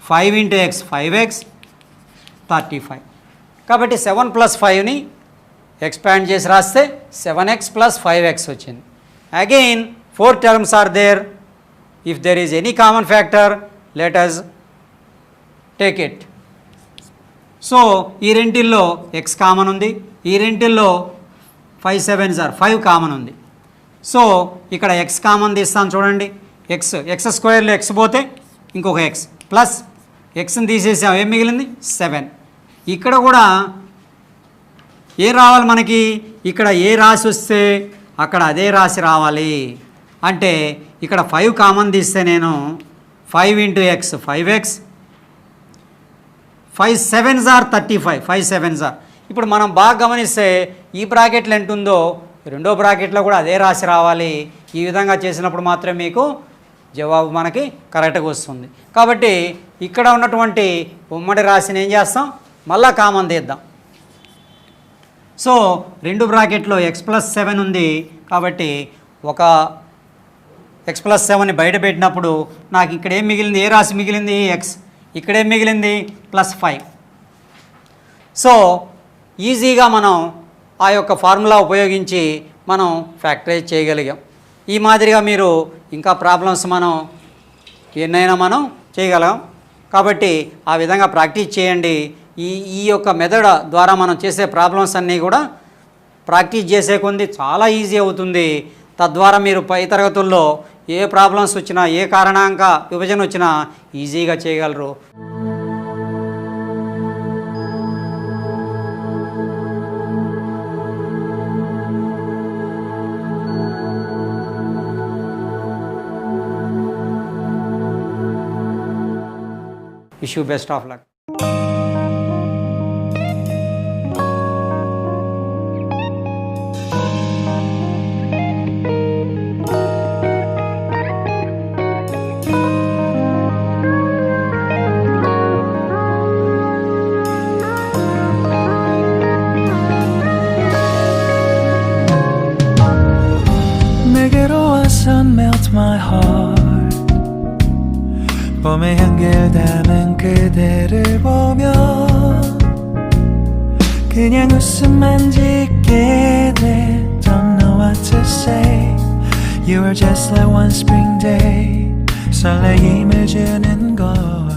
5 × x 5x, 35. కాబట్టి 7 + 5ని ఎక్స్పాండ్ చేసి రాస్తే 7x + 5x వచ్చింది. Again 4 terms are there. If there is any common factor let us take it. So ఈ రెంటిల్లో x కామన్ ఉంది, ఈ రెంటిల్లో 5 7s ఆర్ 5 కామన్ ఉంది. సో ఇక్కడ x కామన్ తీస్తాను చూడండి. x² x పోతే ఇంకొక x ప్లస్ xని తీసేసాం, ఏం మిగిలింది 7. ఇక్కడ కూడా ఏ రావాలి మనకి, ఇక్కడ ఏ రాశి వస్తే అక్కడ అదే రాశి రావాలి. అంటే ఇక్కడ 5 కామన్ తీస్తే నేను 5 × x 5x, 5 7s are 35, 5 7s are. ఇప్పుడు మనం బాగా గమనిస్తే ఈ బ్రాకెట్లు ఎంత ఉందో రెండో బ్రాకెట్లో కూడా అదే రాశి రావాలి. ఈ విధంగా చేసినప్పుడు మాత్రమే మీకు జవాబు మనకి కరెక్ట్గా వస్తుంది. కాబట్టి ఇక్కడ ఉన్నటువంటి ఉమ్మడి రాశిని ఏం చేస్తాం మళ్ళా కామన్ తీద్దాం. సో రెండు బ్రాకెట్లో x + 7 ఉంది కాబట్టి ఒక x + 7ని బయట పెట్టినప్పుడు నాకు ఇక్కడ ఏం మిగిలింది, ఏ రాశి మిగిలింది x, ఇక్కడేం మిగిలింది +5. సో ఈజీగా మనం ఆ యొక్క ఫార్ములా ఉపయోగించి మనం ఫ్యాక్టరైజ్ చేయగలిగాం. ఈ మాదిరిగా మీరు ఇంకా ప్రాబ్లమ్స్ మనం ఎన్నైనా మనం చేయగలం. కాబట్టి ఆ విధంగా ప్రాక్టీస్ చేయండి. ఈ యొక్క మెథడ్ ద్వారా మనం చేసే ప్రాబ్లమ్స్ అన్నీ కూడా ప్రాక్టీస్ చేసే కొద్ది చాలా ఈజీ అవుతుంది. తద్వారా మీరు పై తరగతుల్లో ఏ ప్రాబ్లమ్స్ వచ్చినా ఏ కారణాంక విభజన వచ్చినా ఈజీగా చేయగలరు. Wish you best of luck. to my heart. 봄의 향기를 담은 그대를 보며 그냥 웃음만 짓게 돼. Don't know what to say. You are just like one spring day. 설레임을 주는 것.